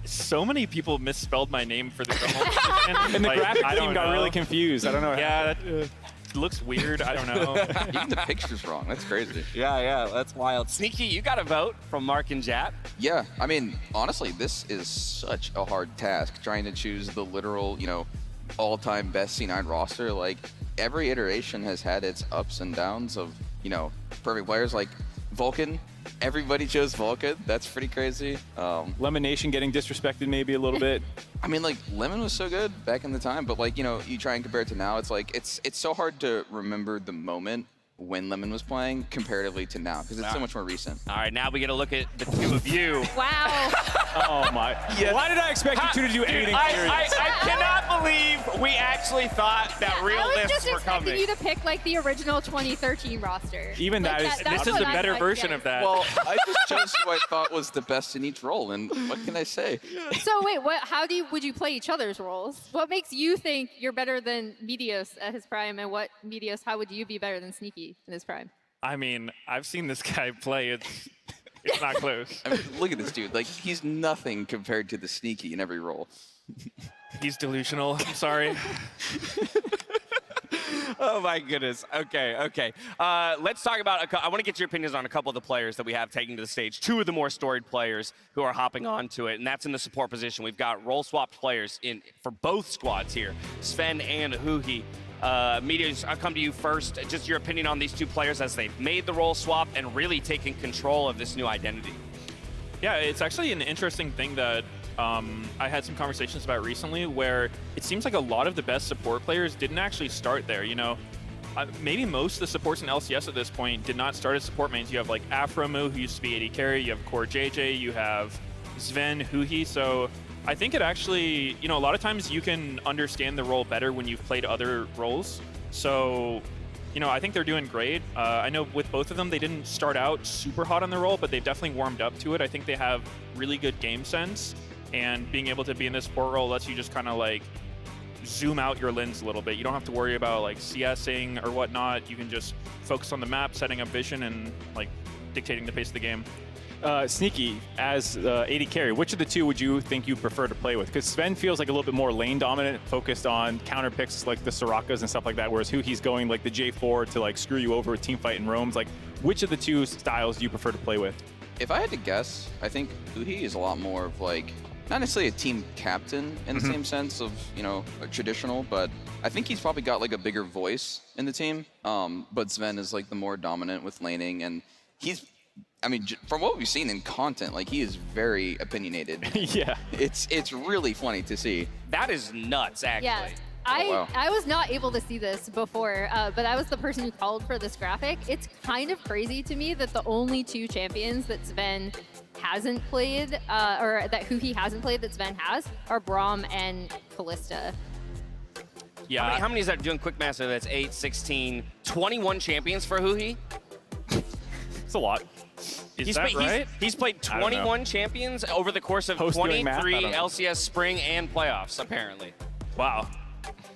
So many people misspelled my name for the competition. And the graphic team got really confused. I don't know. Yeah, it looks weird. I don't know. Even the picture's wrong. That's crazy. Yeah, that's wild. Sneaky, you got a vote from Mark and Jap. Yeah, I mean, honestly, this is such a hard task, trying to choose the literal, you know, all-time best C9 roster. Like, every iteration has had its ups and downs of, you know, perfect players. Like Vulcan, everybody chose Vulcan. That's pretty crazy. Lemonation getting disrespected maybe a little bit. I mean, like, Lemon was so good back in the time, but, like, you know, you try and compare it to now, it's like, it's so hard to remember the moment when Lemon was playing comparatively to now, because it's so much more recent. All right, now we get a look at the two of you. Wow. Oh my. Yeah. Why did I expect you two to do anything serious? I cannot believe we actually thought that real I was lists just were expecting coming. you to pick like the original 2013 roster. Even like, that is- that's This is what a I better thought, version yeah. of that. Well, I just chose who I thought was the best in each role, and what can I say? So wait, how would you play each other's roles? What makes you think you're better than Meteos at his prime, and how would you be better than Sneaky in his prime? I mean, I've seen this guy play. It's not close. I mean, look at this dude. Like, he's nothing compared to the Sneaky in every role. He's delusional. I'm sorry. Oh my goodness. Okay. Let's talk about. I want to get your opinions on a couple of the players that we have taking to the stage. Two of the more storied players who are hopping onto it, and that's in the support position. We've got role swapped players in for both squads here, Sven and Huhi. Medios, I'll come to you first. Just your opinion on these two players as they've made the role swap and really taking control of this new identity. Yeah, it's actually an interesting thing that I had some conversations about recently, where it seems like a lot of the best support players didn't actually start there. You know, maybe most of the supports in LCS at this point did not start as support mains. You have like Afromu, who used to be AD carry. You have Core JJ. You have Sven, Huhi. So I think it actually, you know, a lot of times you can understand the role better when you've played other roles. So, you know, I think they're doing great. I know with both of them, they didn't start out super hot on the role, but they've definitely warmed up to it. I think they have really good game sense. And being able to be in this support role lets you just kind of like zoom out your lens a little bit. You don't have to worry about like CSing or whatnot. You can just focus on the map, setting up vision, and like dictating the pace of the game. Sneaky, as AD carry, which of the two would you think you prefer to play with? Because Sven feels like a little bit more lane dominant, focused on counter picks like the Sorakas and stuff like that, whereas Huhi's going like the J4 to like screw you over with team fight and roams. Like, which of the two styles do you prefer to play with? If I had to guess, I think Huhi is a lot more of like, not necessarily a team captain in the same sense of, you know, a traditional, but I think he's probably got like a bigger voice in the team. But Sven is like the more dominant with laning, and he's, I mean, from what we've seen in content, like he is very opinionated. Yeah. It's really funny to see. That is nuts, actually. Yeah. I was not able to see this before, but I was the person who called for this graphic. It's kind of crazy to me that the only two champions that Sven hasn't played, or that Huhi hasn't played that Sven has, are Braum and Kalista. Yeah. How many is that doing quick math? So that's 8, 16, 21 champions for Huhi? It's a lot. Is that right? He's played 21 champions over the course of 23 LCS spring and playoffs, apparently. Wow.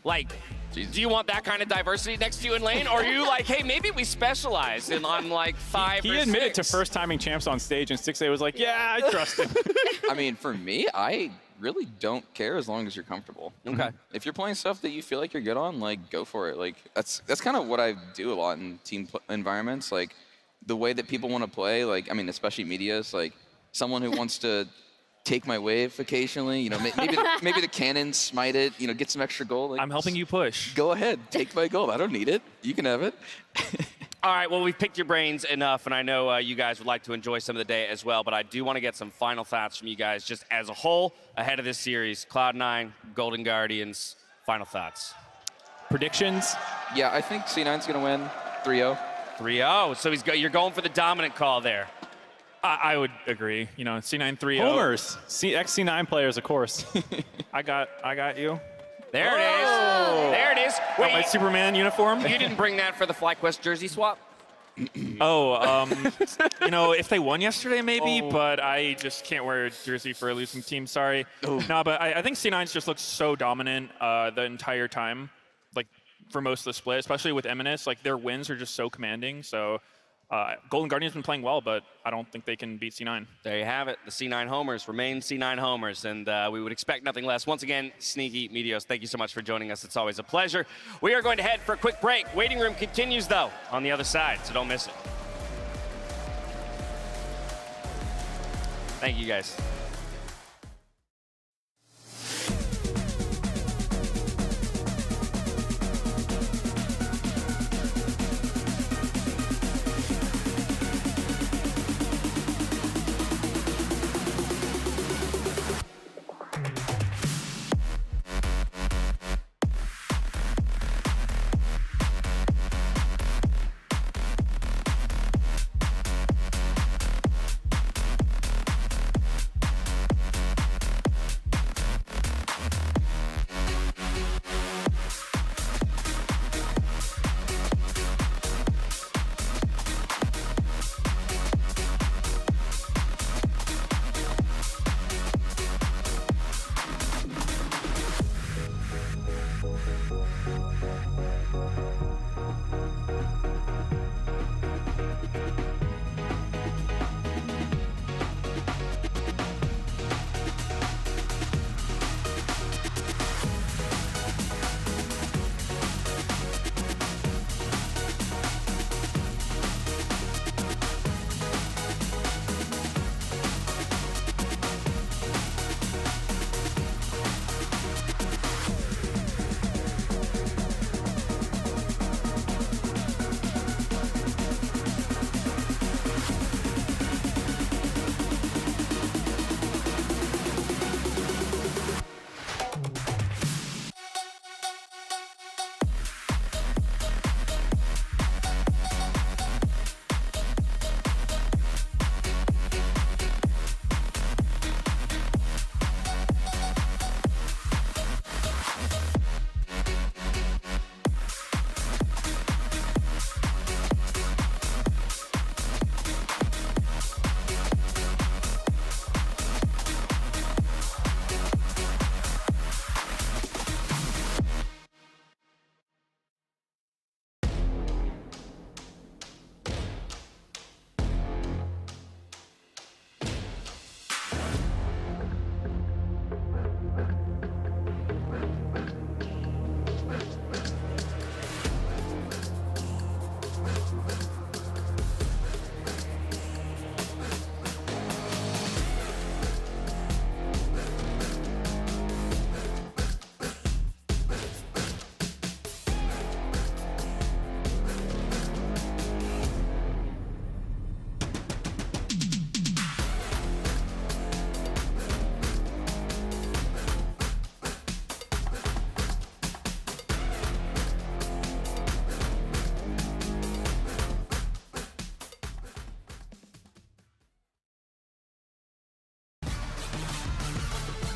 Like, do you want that kind of diversity next to you in lane? Or are you like, hey, maybe we specialize on like 5 or 6? He admitted to first timing champs on stage, and 6A was like, yeah, I trust him. I mean, for me, I really don't care as long as you're comfortable. Okay. If you're playing stuff that you feel like you're good on, like, go for it. Like, that's kind of what I do a lot in team environments. Like, the way that people want to play, like, I mean, especially medias, like, someone who wants to take my wave occasionally, you know, maybe the cannon smite it, you know, get some extra gold. Like, I'm helping you push. Go ahead, take my gold. I don't need it. You can have it. All right, well, we've picked your brains enough, and I know you guys would like to enjoy some of the day as well, but I do want to get some final thoughts from you guys just as a whole ahead of this series. Cloud9, Golden Guardians, final thoughts. Predictions? Yeah, I think C9's going to win 3-0. 3-0, so you're going for the dominant call there. I would agree. You know, C9 3-0. Homers. Ex-C9 players, of course. I got you. There it is. There it is. Wait, my Superman uniform? You didn't bring that for the FlyQuest jersey swap? You know, if they won yesterday, maybe, but I just can't wear a jersey for a losing team. Sorry. No, but I think C9's just looks so dominant the entire time, like for most of the split, especially with Eminus. Like their wins are just so commanding. So Golden Guardian's been playing well, but I don't think they can beat C9. There you have it. The C9 homers remain C9 homers, and we would expect nothing less. Once again, Sneaky, Medios, thank you so much for joining us. It's always a pleasure. We are going to head for a quick break. Waiting room continues, though, on the other side, so don't miss it. Thank you, guys.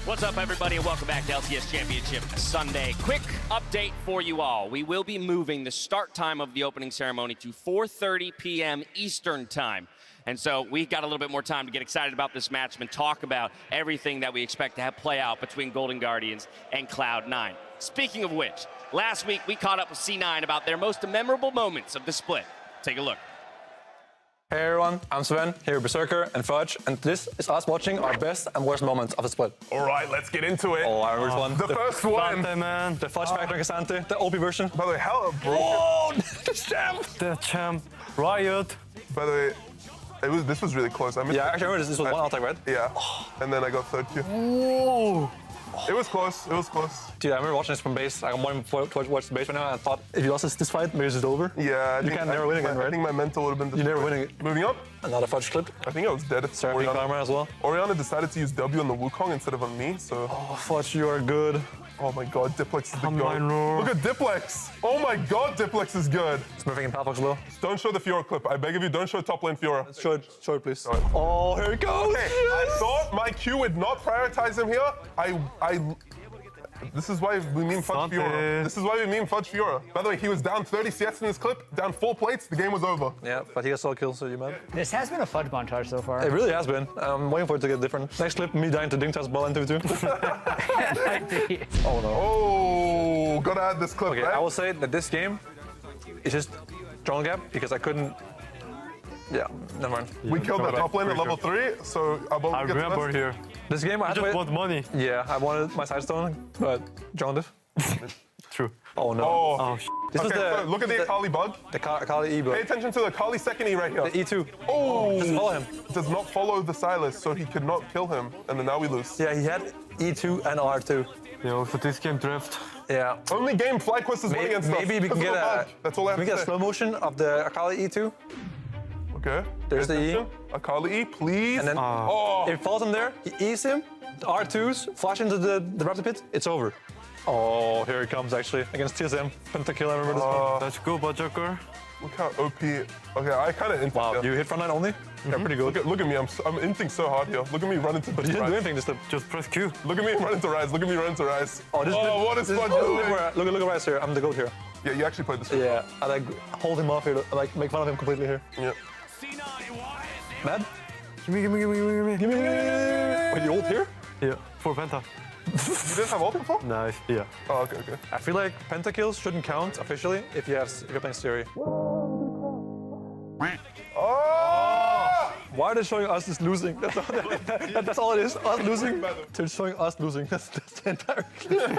What's up, everybody, and welcome back to LCS Championship Sunday. Quick update for you all. We will be moving the start time of the opening ceremony to 4:30 p.m. Eastern Time. And so we've got a little bit more time to get excited about this match and talk about everything that we expect to have play out between Golden Guardians and Cloud9. Speaking of which, last week we caught up with C9 about their most memorable moments of the split. Take a look. Hey everyone, I'm Sven, here with Berserker and Fudge, and this is us watching our best and worst moments of the split. Alright, let's get into it. Oh, our first one. The first one. Sante, man. The Fudge Factor Casante, the OP version. By the way, how broken. Oh, the champ! The champ. Riot. By the way, this was really close. Yeah, actually I remember this was one outtake, right? Yeah. And then I got third Q. Whoa! It was close, it was close. Dude, I remember watching this from base. I'm wanting to watch the base right now, and I thought, if you lost this fight, maybe it's just over. Yeah. You can't never win again, right? I think my mental would have been You're never winning it. Moving up. Another Fudge clip. I think I was dead. Seraphine Karma as well. Oriana decided to use W on the Wukong instead of on me, so... Oh, Fudge, you are good. Oh my god, Diplex is the goat. Look at Diplex! Oh my god, Diplex is good! Smurfing in Palfox low. Don't show the Fiora clip. I beg of you, don't show top lane Fiora. Show it, please. Right. Oh, here it goes! Okay, I thought my Q would not prioritize him here. This is why we mean Fudge Fiora. This is why we mean Fudge Fiora. By the way, he was down 30 CS in this clip, down 4 plates, the game was over. Yeah, but he got solo kills, so you mad? This has been a Fudge montage so far. It really has been. I'm waiting for it to get different. Next clip, me dying to Ding Test ball into 2. Oh no. Oh, gotta add this clip, okay, right? I will say that this game is just drone gap because I couldn't. Yeah, never mind. We killed that top lane at level 3, so I remember here. This game I just want money. Yeah, I wanted my side stone, but John did. True. Oh no. Oh, this was the. So look at the Akali bug. The Akali E bug. Pay attention to the Akali second E right here. The E2. Oh! Just follow him. Does not follow the Silas, so he could not kill him, and then now we lose. Yeah, he had E2 and R2. Yo, so this game drift. Yeah. Only game FlyQuest is winning against us. Maybe we can get a. That's all I have to say. We get a slow motion of the Akali E2. Okay. There's the E. Akali E, please. And then if it falls him there, he E's him. The R2s flash into the Raptor pit. It's over. Oh, here it comes actually against TSM. Pentakill, I remember this one. Let's go, Berserker. Look how OP. Okay, I kind of int. Wow, you hit front line only? Yeah, pretty good. Look at me, I'm inting so hard here. Look at me run into. But you didn't do anything this time. Just press Q. Look at me run into Rise. Look at me run into Rise. Oh, what is Fudge doing? Look at Rise here. I'm the goat here. Yeah, you actually played this. Yeah, I like hold him off here. I like make fun of him completely here. Yeah. Mad? Give me. Wait, you ult here? Yeah, for Penta. You didn't have ult before? Nice. Yeah. Oh, okay. I feel like pentakills shouldn't count officially if you're playing Siri. Oh! Why are they showing us this losing? That's all it is. Us losing. They're showing us losing. That's the entire clip.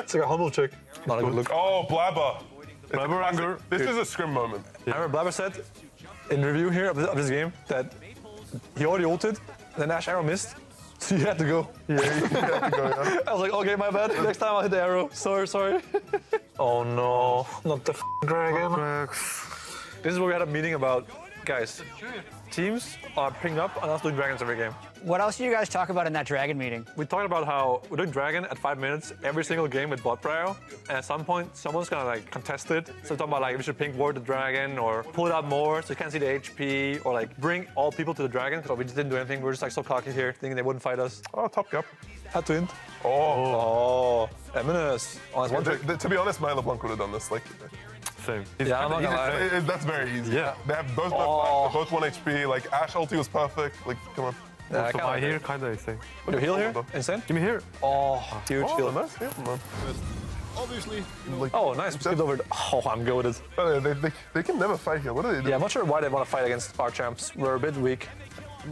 It's like a humble chick. Not a good look. Oh, Blabber. Blabber anger. This is a scrim moment. I remember Blabber said in review here of this game that he already ulted, and then Ash arrow missed, so you had to go. Yeah, you had to go, yeah. I was like, okay, my bad. Next time I'll hit the arrow. Sorry. Oh no, not the dragon. This is where we had a meeting about, guys, teams are picking up on us doing dragons every game. What else do you guys talk about in that dragon meeting? We talked about how we're doing dragon at 5 minutes every single game with bot prio, and at some point someone's gonna like contest it. So we're talking about like we should pink ward the dragon or pull it out more so you can't see the HP, or like bring all people to the dragon because we just didn't do anything. We were just like so cocky here, thinking they wouldn't fight us. Oh, top gap. Had to int. Oh. Eminus. Oh, to be honest, my LeBlanc would have done this. Like, same. Yeah, I'm not gonna lie. That's very easy. Yeah. They have both both 1 HP. Like Ash ulti was perfect. Like, come on. Yeah, I here, kinda insane. Would you heal here? Insane? Give me here. Oh, huge heal. Nice heal, man. Obviously. Like, oh, nice. We skipped over. Oh, I'm good with it. They can never fight here. What are they doing? Yeah, I'm not sure why they want to fight against our champs. We're a bit weak.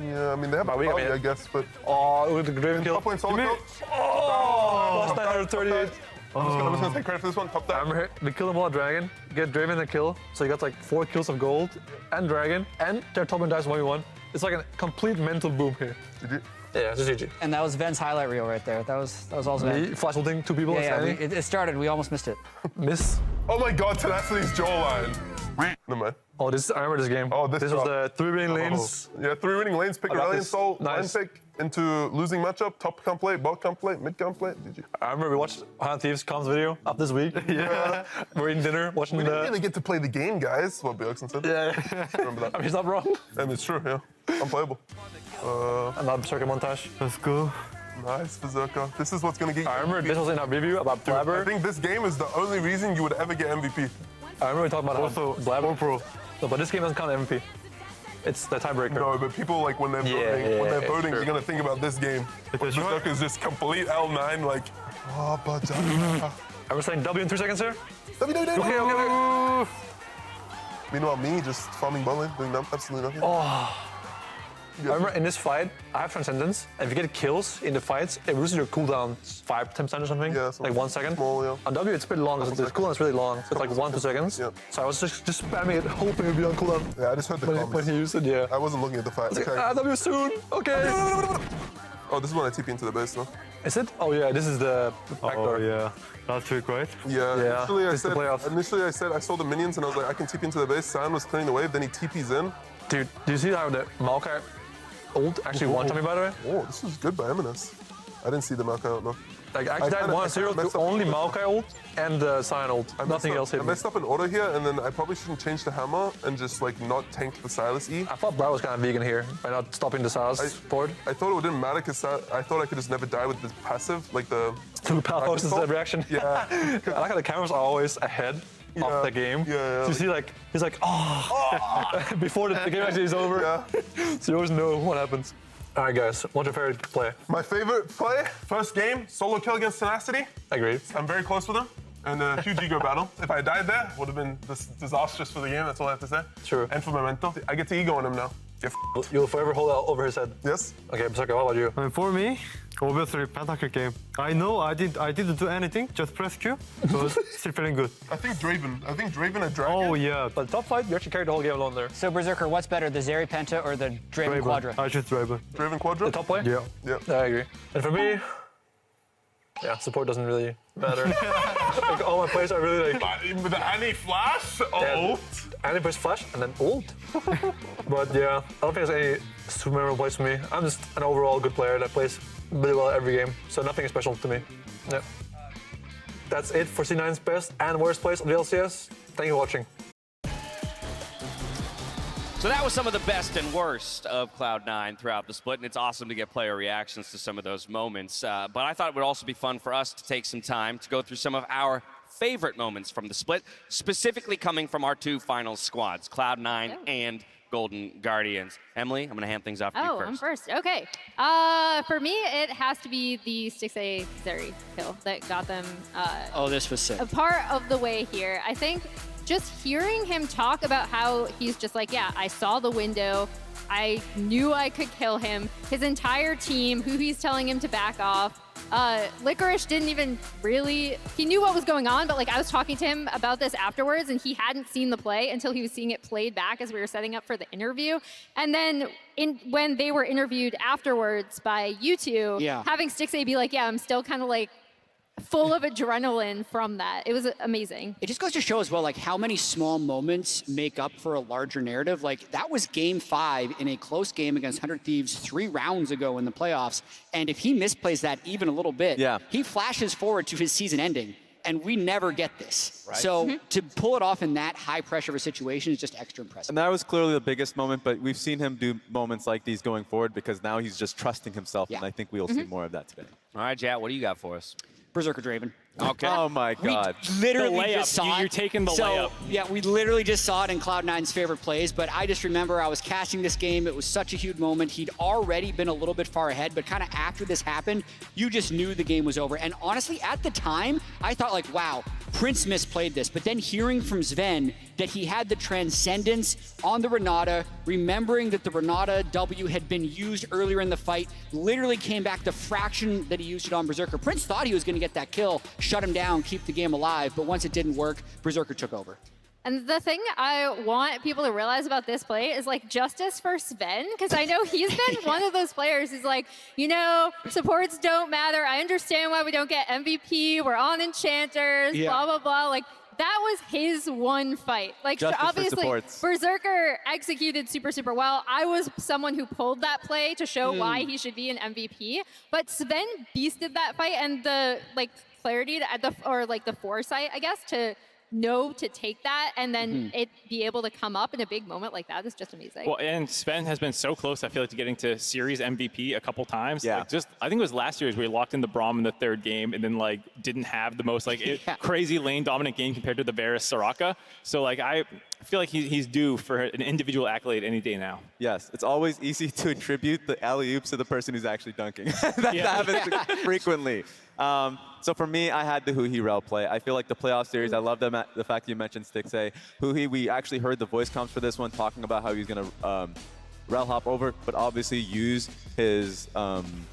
Yeah, I mean, they have I guess, but... Oh, with the Draven kill. Top lane solo kill. Oh, plus 938. I'm just gonna take credit for this one. Top that. Remember, we kill them all at Dragon, get Draven a kill, so you got like 4 kills of gold and Dragon, and their top lane dies 1v1. It's like a complete mental boom here. GG. Yeah, just GG. And that was Ven's highlight reel right there. That was all Sven. Me flash ulting 2 people. Yeah, it started. We almost missed it. Miss. Oh my God, Tenacity's jawline. No man. Oh, I remember this game. Oh, this was the 3 winning lanes. Yeah, 3 winning lanes. Pick Aurelion Soul, nice. line pick into losing matchup. Top camp play, bot camp play, mid camp play. GG. I remember we watched Hand Thieves' comms video up this week. Yeah. We're eating dinner, watching we didn't really get to play the game, guys. What Bjorkson said. Yeah. Remember that. I mean, he's not wrong. And it's true, yeah. Unplayable. Another Berserker montage. Let's go. Nice, Berserker. This is what's going to get you. I remember this was in our review about Blabber. I think this game is the only reason you would ever get MVP. I remember we talking about also Blabber Pro. No, but this game doesn't count MVP. It's the tiebreaker. No, but people like when they're voting, they're going to think about this game. Berserker is just complete L9, like, oh, but I was saying W in 3 seconds here. Okay. Meanwhile, me just farming bowling, doing absolutely nothing. Oh. I remember in this fight, I have Transcendence, and if you get kills in the fights, it reduces your cooldown 5-10% or something. Yeah, like 1 second. Small, yeah. On W, it's pretty long, because the cooldown is really long. So it's like 1-2 seconds. Yep. So I was just spamming it, hoping it would be on cooldown. Yeah, I just heard the comments. When he used it, yeah. I wasn't looking at the fight. Like, W soon, okay. Oh, this is when I TP into the base, no? Is it? Oh yeah, this is the backdoor. Oh yeah, that's trick, right? Yeah. Initially, I the said I saw the minions and I was like, I can TP into the base. San was clearing the wave, then he TPs in. Dude, do you see how the Maokai ult actually one-shot me, by the way? Oh, this is good by Eminence. I didn't see the Maokai ult, no. Like, I died 1-0 to only Maokai ult and the Cyan ult. Nothing else hit me. I messed up an order here, and then I probably shouldn't change the hammer and just like not tank the Silas E. I thought Brad was kind of vegan here by not stopping the Silas board. I thought it didn't matter because I thought I could just never die with this passive, like the... Two pathos is the reaction. Yeah. I like how the cameras are always ahead of the game. Yeah. So you see, like, he's like, oh, before the game actually is over. Yeah. So you always know what happens. All right, guys, what's your favorite play? My favorite play, first game, solo kill against Tenacity. Agreed. I'm very close with him. And a huge ego battle. If I died there, would have been disastrous for the game, that's all I have to say. True. And for Memento. I get to ego on him now. You'll forever hold out over his head. Yes. Okay, Berserker, what about you? And for me, obviously Pentakill game. I know I didn't do anything, just press Q, but still feeling good. I think Draven at Dragon. Oh yeah. But top fight, you actually carried the whole game alone there. So Berserker, what's better, the Zeri Penta or the Draven Quadra? I choose Draven. Draven Quadra? The top play? Yeah. Yeah. I agree. And for me, yeah, support doesn't really matter. Like, all my plays are really like... With the anti-flash? Yeah, anti-push flash and then ult. But yeah, I don't think there's any super memorable plays for me. I'm just an overall good player that plays really well every game, so nothing is special to me. Yeah. That's it for C9's best and worst plays on the LCS. Thank you for watching. So that was some of the best and worst of Cloud9 throughout the split, and it's awesome to get player reactions to some of those moments. But I thought it would also be fun for us to take some time to go through some of our favorite moments from the split, specifically coming from our two final squads, Cloud9 and Golden Guardians. Emily, I'm going to hand things off to you first. Oh, I'm first. Okay. For me, it has to be the 6A Zeri kill that got them this was sick. A part of the way here. I think just hearing him talk about how he's just like, yeah, I saw the window. I knew I could kill him. His entire team, who he's telling him to back off. Licorice didn't even really, he knew what was going on, but like I was talking to him about this afterwards and he hadn't seen the play until he was seeing it played back as we were setting up for the interview. And then when they were interviewed afterwards by you two, having Stixay be like, yeah, I'm still kind of like full of adrenaline from that. It was amazing. It just goes to show as well, like how many small moments make up for a larger narrative. Like that was game 5 in a close game against 100 Thieves 3 rounds ago in the playoffs. And if he misplays that even a little bit, he flashes forward to his season ending. And we never get this. Right. So to pull it off in that high pressure of a situation is just extra impressive. And that was clearly the biggest moment, but we've seen him do moments like these going forward because now he's just trusting himself. And I think we'll see more of that today. All right, Jat, what do you got for us? Berserker Draven. Okay. Oh my God. We literally the layup. just saw You're taking the layup. Yeah, we literally just saw it in Cloud9's favorite plays, but I just remember I was casting this game. It was such a huge moment. He'd already been a little bit far ahead, but kind of after this happened, you just knew the game was over. And honestly, at the time, I thought like, wow, Prince misplayed this. But then hearing from Sven that he had the transcendence on the Renata, remembering that the Renata W had been used earlier in the fight, literally came back the fraction that he used it on Berserker. Prince thought he was going to get that kill, shut him down, keep the game alive, but once it didn't work, Berserker took over. And the thing I want people to realize about this play is like justice for Sven, because I know he's been one of those players who's like, you know, supports don't matter. I understand why we don't get MVP. We're on enchanters, blah, blah, blah. Like that was his one fight. Like justice obviously Berserker executed super, super well. I was someone who pulled that play to show why he should be an MVP. But Sven beasted that fight and the like clarity to, or like the foresight, I guess, to know to take that and then it be able to come up in a big moment like that is just amazing. Well, and Sven has been so close, I feel like, to getting to series MVP a couple times. Yeah. Like I think it was last year's where he locked in the Braum in the third game and then like didn't have the most crazy lane dominant game compared to the Varus Soraka. So like I feel like he's due for an individual accolade any day now. Yes, it's always easy to attribute the alley-oops to the person who's actually dunking. that happens frequently. So for me, I had the Huhi Rel play. I feel like the playoff series, I love the fact you mentioned Stixxay. Huhi, we actually heard the voice comms for this one talking about how he's going to Rel hop over, but obviously use his, I'm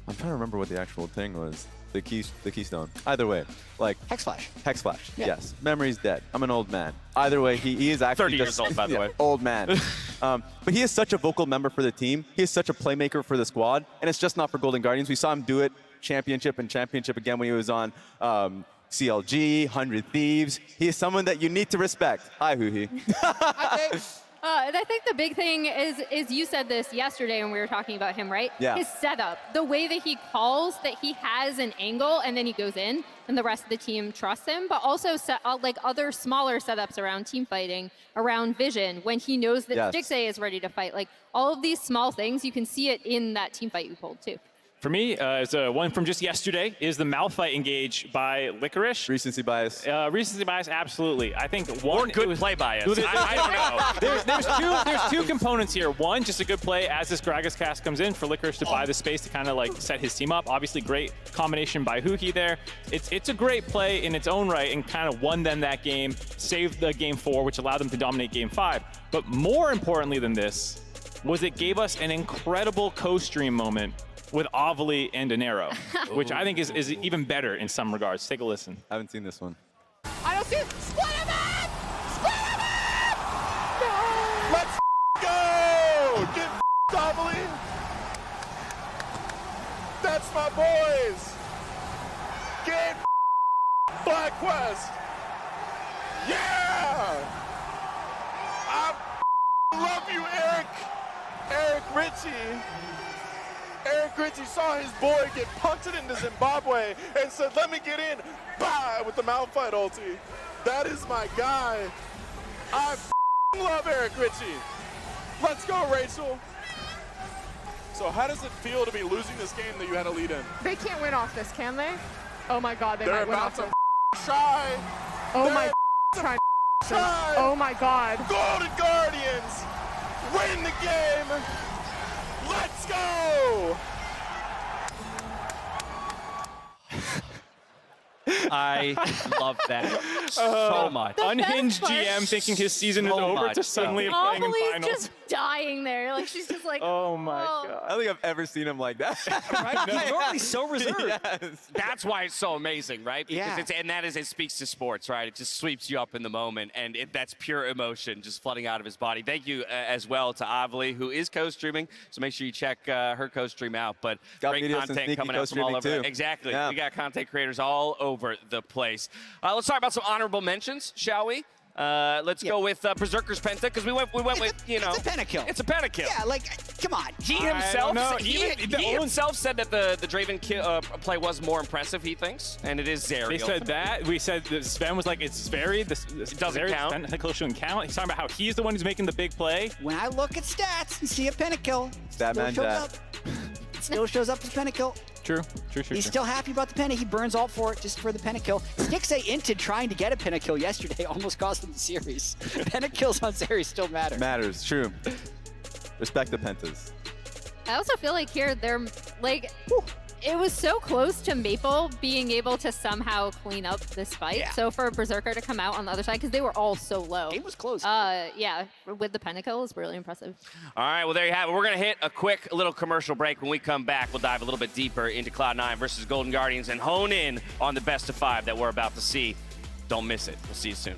trying to remember what the actual thing was. The keystone. Either way, like Hex Flash. Hex Flash. Yeah. Yes. Memory's dead. I'm an old man. Either way, he is actually 30 years old, by the way. Old man. But he is such a vocal member for the team. He is such a playmaker for the squad, and it's just not for Golden Guardians. We saw him do it championship and championship again when he was on CLG, 100 Thieves. He is someone that you need to respect. Hi, Huhi. And I think the big thing is you said this yesterday when we were talking about him, right? Yeah. His setup, the way that he calls, that he has an angle and then he goes in and the rest of the team trusts him, but also like other smaller setups around team fighting, around vision, when he knows that Stixxay is ready to fight. Like all of these small things, you can see it in that team fight you pulled too. For me, as one from just yesterday, is the Malphite engage by Licorice. Recency bias. Recency bias, absolutely. I think one... Or good play bias. I don't know. There's two components here. One, just a good play as this Gragas cast comes in for Licorice to buy the space to kind of like set his team up. Obviously, great combination by Huhi there. It's a great play in its own right and kind of won them that game, saved the game 4, which allowed them to dominate game 5. But more importantly than this was it gave us an incredible co-stream moment with Avali and Anero, which I think is even better in some regards. Take a listen. I haven't seen this one. I don't see it. Split him up! Split him up! No! Let's go! Get Avali! That's my boys! Get Black Quest! Yeah! I love you, Eric! Eric Ritchie! Eric Ritchie saw his boy get punted into Zimbabwe and said, let me get in, bah, with the Malphite ulti. That is my guy. I love Eric Ritchie. Let's go, Rachel. So how does it feel to be losing this game that you had a lead in? They can't win off this, can they? Oh my God, They're might win about off to this. try. Oh my try. Oh my God. Golden Guardians win the game. Let's go! I love that so much. Unhinged GM thinking his season is over to suddenly playing in Avali's finals. just dying there. Like she's just like, oh my God. I don't think I've ever seen him like that. Right? He's normally so reserved. Yes. That's why it's so amazing, right? Because Yeah. it speaks to sports, right? It just sweeps you up in the moment, and that's pure emotion just flooding out of his body. Thank you as well to Avali, who is co-streaming, so make sure you check her co-stream out. But Got great videos and content sneaky coming out from all over. co-streaming too. Exactly. Yeah. We got content creators all over the place. Let's talk about some honorable mentions, shall we? Let's go with Berserker's Penta, because we went with, you know. It's a pentakill. It's a pentakill. Yeah, like, come on. He himself, He himself said that the Draven play was more impressive, he thinks, and it is Zerial. They said that. We said that Sven was like, it's very, it doesn't count. Pentakill shouldn't count. He's talking about how he's the one who's making the big play. When I look at stats and see a pentakill, Statman still shows Jack. up. It still shows up as pentakill. True. He's still happy about the penny. He burns all for it just for the pentakill. Stixxay inted trying to get a pentakill yesterday almost cost him the series. Pentakills on series still matter. Matters, true. Respect the Pentas. I also feel like here they're like, it was so close to Maple being able to somehow clean up this fight. Yeah. So for Berserker to come out on the other side, because they were all so low. Game was close. Yeah, with the pentakill is really impressive. All right, well, there you have it. We're going to hit a quick little commercial break. When we come back, we'll dive a little bit deeper into Cloud9 versus Golden Guardians and hone in on the best of 5 that we're about to see. Don't miss it. We'll see you soon.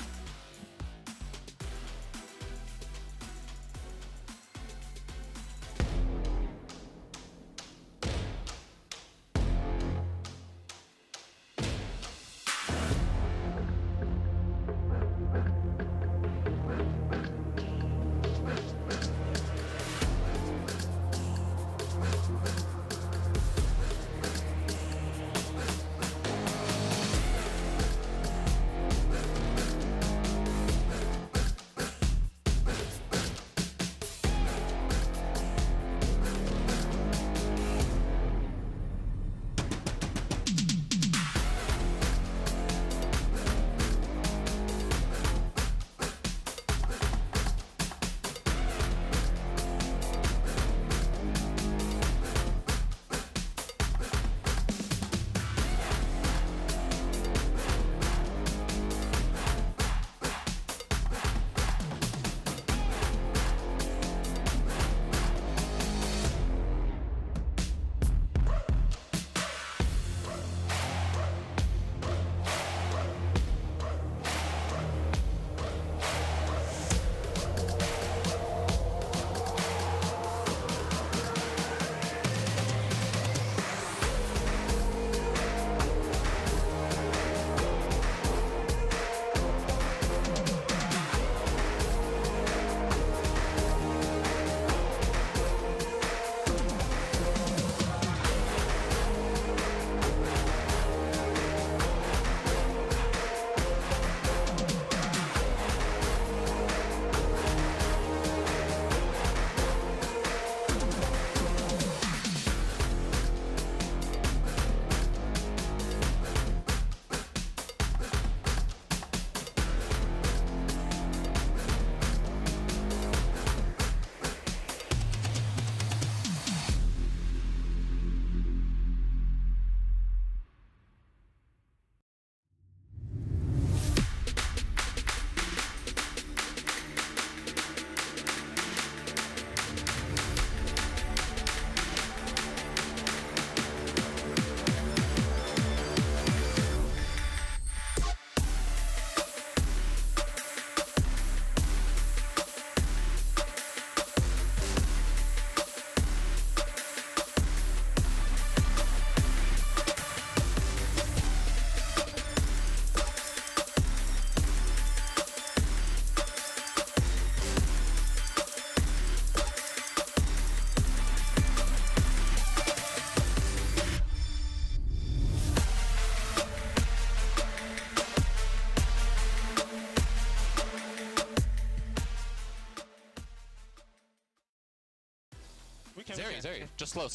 Zeri. Just slow.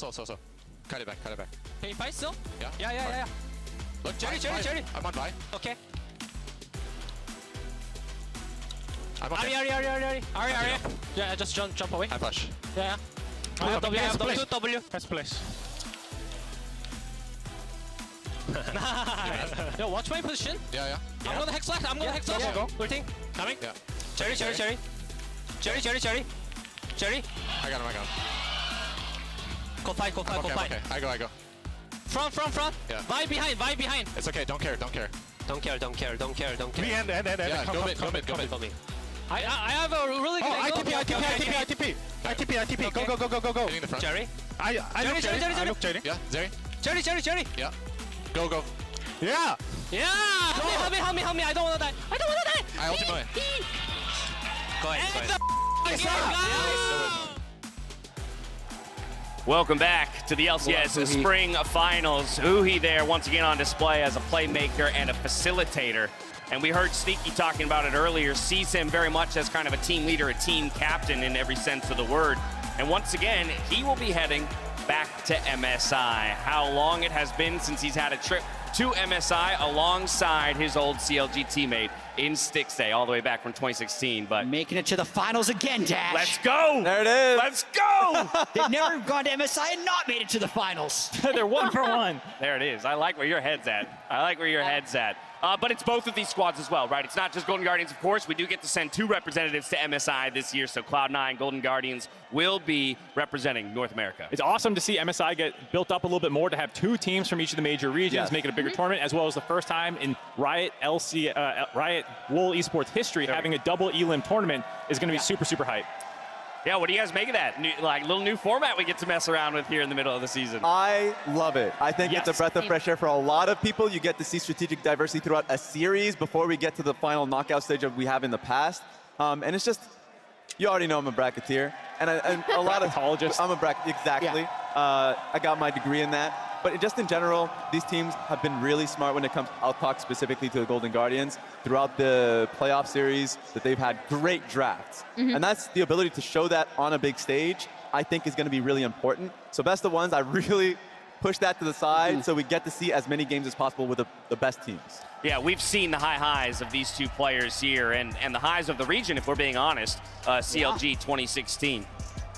Cut it back. Can you fight still? Yeah. Yeah. Look, Jerry. I'm on Vi. Okay. I'm okay. Ari. Yeah, just jump away. I flash. Yeah. I have W. Press place. Yo, watch my position. Yeah. I'm gonna hex slash. Go. Ulting. Coming. Yeah. Cherry. I got him. Go fight. I'm okay. I go. Front. Yeah. Vi behind. It's okay. Don't care. Don't care. And. Yeah, go mid. For me. I have a really good Oh, ITP. Go. Hitting the front. Jerry. I look Jerry. Yeah, Zeri. Jerry. Yeah. Go. Yeah. Help me. I don't wanna die. I ultimate. Go ahead. Welcome back to the LCS Spring Finals. Uhi there once again on display as a playmaker and a facilitator. And we heard Sneaky talking about it earlier, sees him very much as kind of a team leader, a team captain in every sense of the word. And once again, he will be heading back to MSI. How long it has been since he's had a trip to MSI alongside his old CLG teammate in Stixay, all the way back from 2016. But making it to the finals again, Dash. Let's go. There it is. Let's go. They've never gone to MSI and not made it to the finals. They're 1 for 1. There it is. I like where your head's at. But it's both of these squads as well, right? It's not just Golden Guardians, of course. We do get to send 2 representatives to MSI this year, so Cloud9 Golden Guardians will be representing North America. It's awesome to see MSI get built up a little bit more, to have 2 teams from each of the major regions, make it a bigger tournament, as well as the first time in Riot Wool Esports history having a double elim tournament is going to be super hype. Yeah, what do you guys make of that? Little new format we get to mess around with here in the middle of the season. I love it. I think it's a breath of fresh air for a lot of people. You get to see strategic diversity throughout a series before we get to the final knockout stage that we have in the past. And it's just, you already know I'm a bracketeer. And a lot of Bracketologist. I'm a bracket, exactly. Yeah. I got my degree in that. But just in general, these teams have been really smart when it comes, I'll talk specifically to the Golden Guardians, throughout the playoff series, that they've had great drafts. And that's the ability to show that on a big stage, I think is going to be really important. So best of ones, I really push that to the side so we get to see as many games as possible with the best teams. Yeah, we've seen the highs of these 2 players here and the highs of the region, if we're being honest, CLG 2016.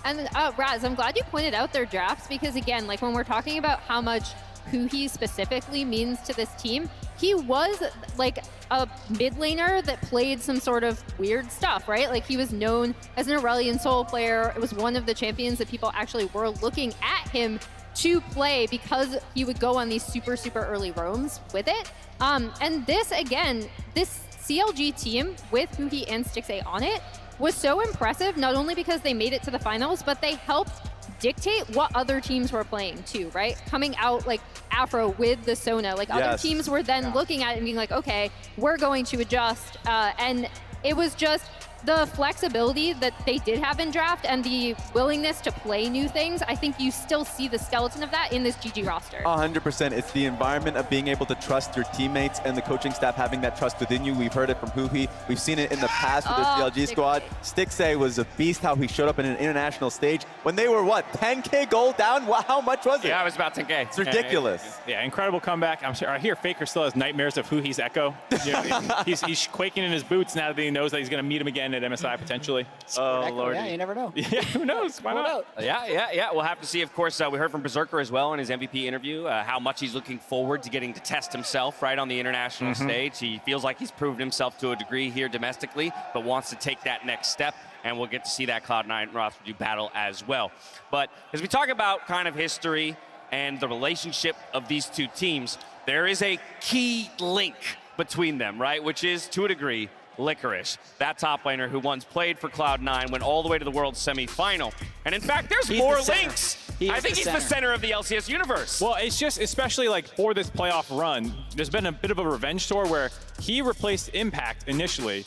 And Raz, I'm glad you pointed out their drafts because, again, like when we're talking about how much Huhi specifically means to this team, he was like a mid laner that played some sort of weird stuff, right? Like he was known as an Aurelian Soul player. It was one of the champions that people actually were looking at him to play because he would go on these super early roams with it. And this, again, this CLG team with Huhi and Stixay on it was so impressive, not only because they made it to the finals, but they helped dictate what other teams were playing too, right? Coming out like Afro with the Sona, like other teams were then looking at it and being like, okay, we're going to adjust. And it was just the flexibility that they did have in draft and the willingness to play new things. I think you still see the skeleton of that in this GG roster. 100%. It's the environment of being able to trust your teammates and the coaching staff having that trust within you. We've heard it from Huhi. We've seen it in the past with the CLG squad. Stixay was a beast how he showed up in an international stage when they were, what, 10K gold down? How much was it? Yeah, it was about 10K. It's ridiculous. Yeah, incredible comeback. I'm sure I hear Faker still has nightmares of Huhi's echo. You know, he's quaking in his boots now that he knows that he's going to meet him again at MSI potentially. Oh, Lord. Yeah, you never know. Yeah, who knows? Why not? Yeah. We'll have to see. Of course, we heard from Berserker as well in his MVP interview how much he's looking forward to getting to test himself right on the international stage. He feels like he's proven himself to a degree here domestically, but wants to take that next step. And we'll get to see that Cloud9 roster do battle as well. But as we talk about kind of history and the relationship of these 2 teams, there is a key link between them, right? Which is, to a degree, Licorice, that top laner who once played for Cloud9, went all the way to the World Semi-Final. And in fact, there's more links. I think he's the center of the LCS universe. Well, it's just, especially like for this playoff run, there's been a bit of a revenge tour where he replaced Impact initially,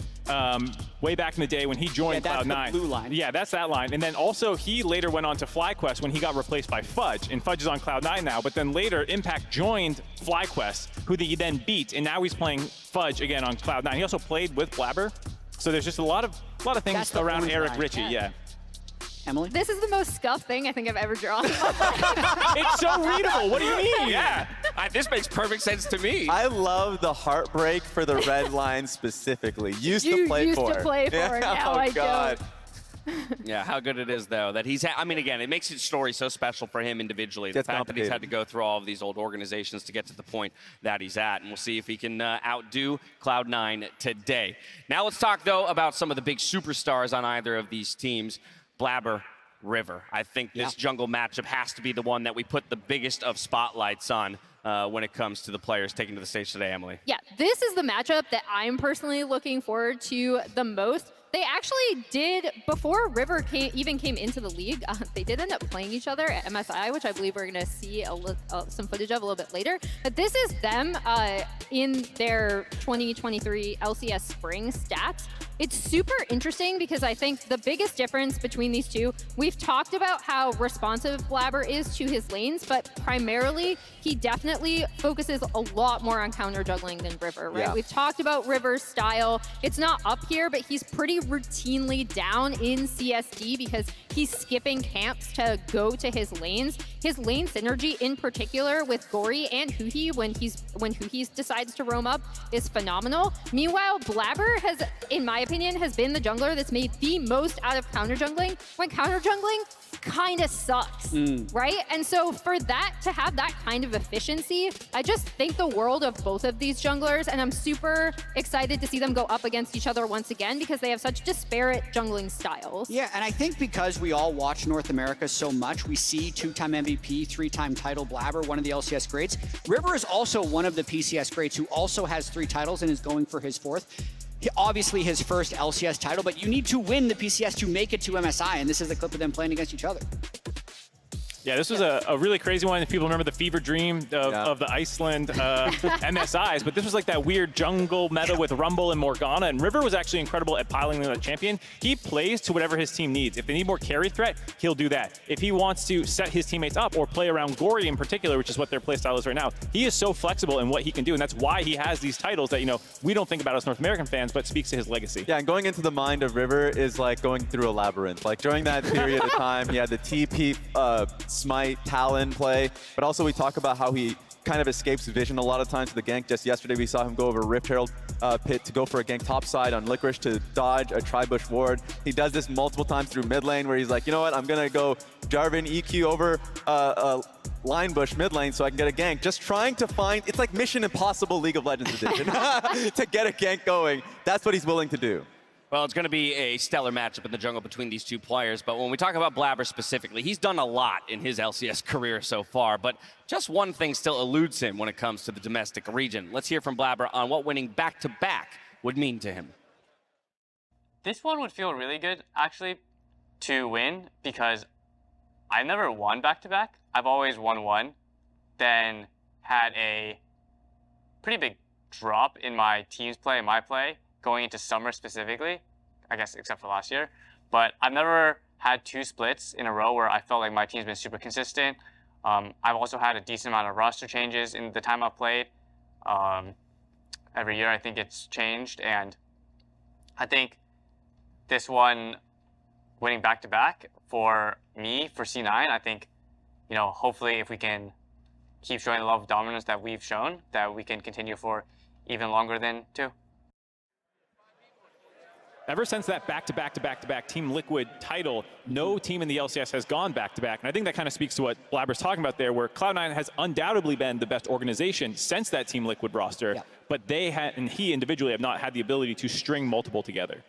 way back in the day when he joined Cloud9. That's the blue line. Yeah, that's that line. And then also he later went on to FlyQuest when he got replaced by Fudge, and Fudge is on Cloud9 now. But then later Impact joined FlyQuest, who he then beat, and now he's playing Fudge again on Cloud9. He also played with Blabber, so there's just a lot of things around Eric Ritchie. Yeah. Emily? This is the most scuffed thing I think I've ever drawn. It's so readable. What do you mean? Yeah, this makes perfect sense to me. I love the heartbreak for the red line specifically. Used You to play used for. to play for it, now oh I God. don't. Yeah, how good it is, though, that he's I mean, again, it makes his story so special for him individually. The Gets fact that he's had complicated. to go through all of these old organizations to get to the point that he's at. And we'll see if he can outdo Cloud9 today. Now let's talk, though, about some of the big superstars on either of these teams. Blabber, River. I think this jungle matchup has to be the one that we put the biggest of spotlights on when it comes to the players taking to the stage today, Emily. Yeah, this is the matchup that I'm personally looking forward to the most. They actually did, before River even came into the league, they did end up playing each other at MSI, which I believe we're going to see some footage of a little bit later. But this is them in their 2023 LCS Spring stats. It's super interesting because I think the biggest difference between these two, we've talked about how responsive Blabber is to his lanes, but primarily he definitely focuses a lot more on counter juggling than River, right? Yeah. We've talked about River's style. It's not up here, but he's pretty routinely down in CSD because he's skipping camps to go to his lanes. His lane synergy in particular with Gory and Huhi when Huhi decides to roam up is phenomenal. Meanwhile, Blabber has, in my opinion, has been the jungler that's made the most out of counter jungling when counter jungling kind of sucks, right? And so for that to have that kind of efficiency, I just think the world of both of these junglers, and I'm super excited to see them go up against each other once again because they have such disparate jungling styles. Yeah, and I think because we all watch North America so much, we see two-time MVP, three-time title Blabber, one of the LCS greats. River is also one of the PCS greats who also has 3 titles and is going for his 4th. Obviously his first LCS title, but you need to win the PCS to make it to MSI, and this is the clip of them playing against each other. Yeah, this was a really crazy one. If people remember the fever dream of the Iceland MSIs, but this was like that weird jungle meta with Rumble and Morgana, and River was actually incredible at piling the champion. He plays to whatever his team needs. If they need more carry threat, he'll do that. If he wants to set his teammates up or play around Gory in particular, which is what their playstyle is right now, he is so flexible in what he can do, and that's why he has these titles that, you know, we don't think about as North American fans, but speaks to his legacy. Yeah, and going into the mind of River is like going through a labyrinth. Like during that period of time, he had the TP, Smite, Talon play, but also we talk about how he kind of escapes vision a lot of times with the gank. Just yesterday we saw him go over Rift Herald pit to go for a gank topside on Licorice to dodge a Tri-Bush ward. He does this multiple times through mid lane where he's like, you know what, I'm going to go Jarvan EQ over line bush mid lane so I can get a gank. Just trying to find, it's like Mission Impossible League of Legends edition to get a gank going. That's what he's willing to do. Well, it's going to be a stellar matchup in the jungle between these two players, but when we talk about Blabber specifically, he's done a lot in his LCS career so far, but just one thing still eludes him when it comes to the domestic region. Let's hear from Blabber on what winning back-to-back would mean to him. This one would feel really good, actually, to win, because I never won back-to-back. I've always won one, then had a pretty big drop in my team's play and my play, going into summer specifically, I guess except for last year. But I've never had 2 splits in a row where I felt like my team's been super consistent. I've also had a decent amount of roster changes in the time I've played. Every year I think it's changed, and I think this one, winning back-to-back for me, for C9, I think, you know, hopefully if we can keep showing the level of dominance that we've shown, that we can continue for even longer than 2. Ever since that back-to-back Team Liquid title, no team in the LCS has gone back-to-back. And I think that kind of speaks to what Blabber's talking about there, where Cloud9 has undoubtedly been the best organization since that Team Liquid roster, but they and he individually have not had the ability to string multiple together.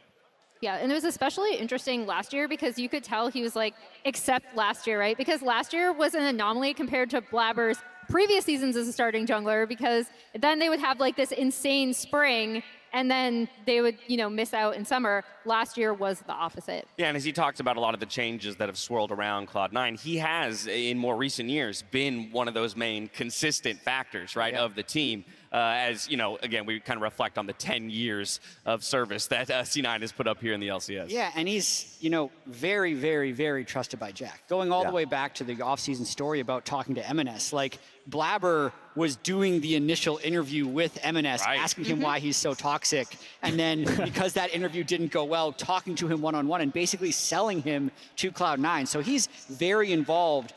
Yeah, and it was especially interesting last year because you could tell he was like, except last year, right? Because last year was an anomaly compared to Blabber's previous seasons as a starting jungler, because then they would have like this insane spring and then they would, you know, miss out in summer. Last year was the opposite. Yeah, and as he talks about a lot of the changes that have swirled around Cloud9, he has, in more recent years, been one of those main consistent factors, right, of the team. as, you know, again, we kind of reflect on the 10 years of service that C9 has put up here in the LCS. Yeah, and he's, you know, very, very, very trusted by Jack. Going all the way back to the offseason story about talking to M&S, like, Blabber was doing the initial interview with M&S, asking him why he's so toxic, and then because that interview didn't go well, talking to him one-on-one and basically selling him to Cloud9. So he's very involved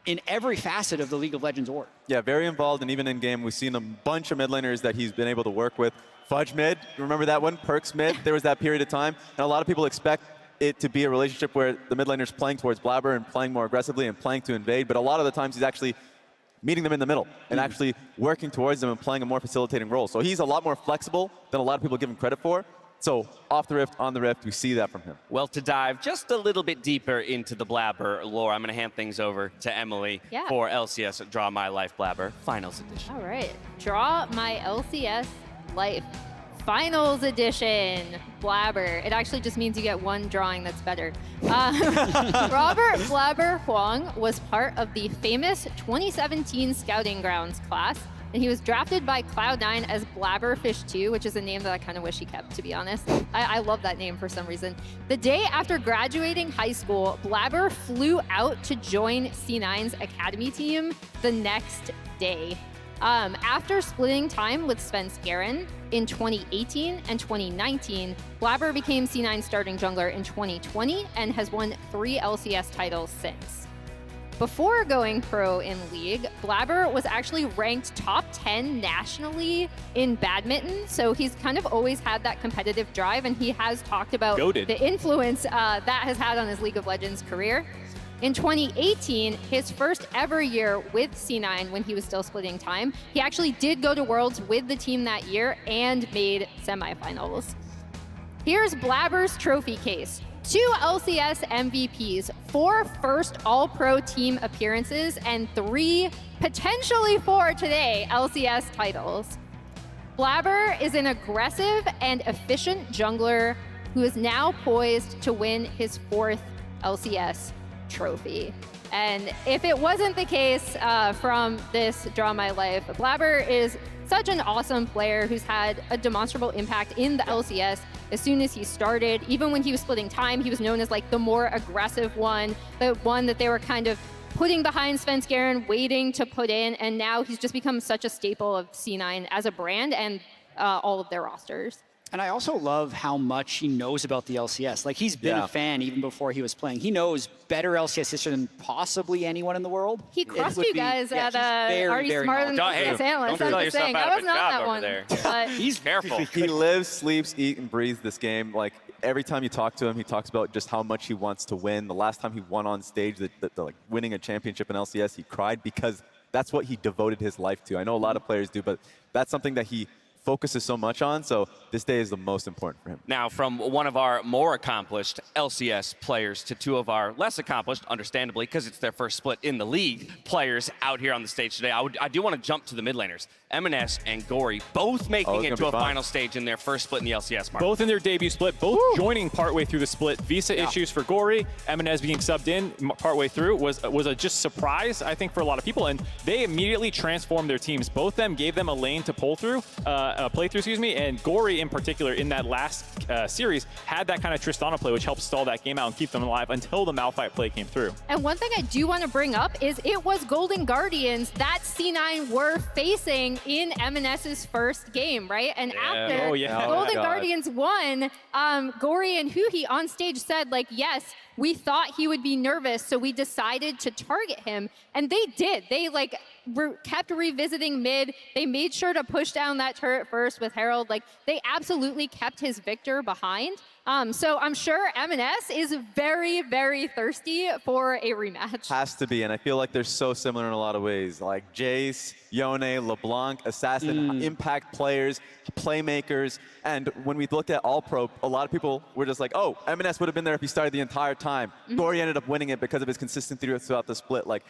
in every facet of the League of Legends org. Yeah, very involved, and even in game, we've seen a bunch of mid laners that he's been able to work with. Fudge mid, remember that one? Perks mid, there was that period of time, and a lot of people expect it to be a relationship where the mid laner's playing towards Blabber and playing more aggressively and playing to invade, but a lot of the times he's actually meeting them in the middle and actually working towards them and playing a more facilitating role. So he's a lot more flexible than a lot of people give him credit for. So off the Rift, on the Rift, we see that from him. Well, to dive just a little bit deeper into the Blabber lore, I'm going to hand things over to Emily for LCS Draw My Life Blabber Finals Edition. All right, Draw My LCS Life Finals Edition Blabber. It actually just means you get one drawing that's better. Robert Blabber Huang was part of the famous 2017 Scouting Grounds class, and he was drafted by Cloud9 as Blabberfish 2, which is a name that I kind of wish he kept, to be honest. I love that name for some reason. The day after graduating high school, Blabber flew out to join C9's academy team the next day. After splitting time with Sven Skaren in 2018 and 2019, Blabber became C9's starting jungler in 2020 and has won 3 LCS titles since. Before going pro in League, Blabber was actually ranked top 10 nationally in badminton, so he's kind of always had that competitive drive, and he has talked about the influence that has had on his League of Legends career. In 2018, his first ever year with C9 when he was still splitting time, he actually did go to Worlds with the team that year and made semifinals. Here's Blabber's trophy case. 2 LCS MVPs, 4 first All-Pro team appearances, and 3, potentially 4 today, LCS titles. Blabber is an aggressive and efficient jungler who is now poised to win his 4th LCS trophy. And if it wasn't the case from this Draw My Life, Blabber is such an awesome player who's had a demonstrable impact in the LCS as soon as he started. Even when he was splitting time, he was known as like the more aggressive one, the one that they were kind of putting behind Sven Skaren, waiting to put in, and now he's just become such a staple of C9 as a brand and all of their rosters. And I also love how much he knows about the LCS. Like, he's been a fan even before he was playing. He knows better LCS history than possibly anyone in the world. He crushed you guys at Are You Smarter Than the LCS Analyst? I'm just saying, I was not that one. But he's careful. He lives, sleeps, eats, and breathes this game. Like, every time you talk to him, he talks about just how much he wants to win. The last time he won on stage, like winning a championship in LCS, he cried because that's what he devoted his life to. I know a lot of players do, but that's something that he focuses so much on, so this day is the most important for him. Now, from one of our more accomplished LCS players to 2 of our less accomplished, understandably, because it's their first split in the league, players out here on the stage today, I do want to jump to the mid laners. M&S and Gory both making it to a final stage in their first split in the LCS market. Both in their debut split, both joining partway through the split. Visa issues for Gory, M&S being subbed in partway through was a just surprise, I think, for a lot of people, and they immediately transformed their teams. Both of them gave them a lane to pull through, playthrough, excuse me, and Gory in particular in that last series had that kind of Tristana play, which helped stall that game out and keep them alive until the Malphite play came through. And one thing I do want to bring up is it was Golden Guardians that C9 were facing in M&S's first game, right? And after Golden Guardians won, Gory and Huhi on stage said, like, yes, we thought he would be nervous, so we decided to target him. And they did. They like kept revisiting mid. They made sure to push down that turret first with Herald. Like, they absolutely kept his Victor behind. So I'm sure M&S is very, very thirsty for a rematch. Has to be, and I feel like they're so similar in a lot of ways. Like Jace, Yone, LeBlanc, Assassin, impact players, playmakers. And when we looked at All-Pro, a lot of people were just like, oh, M&S would have been there if he started the entire time. Gory ended up winning it because of his consistency throughout the split. Like,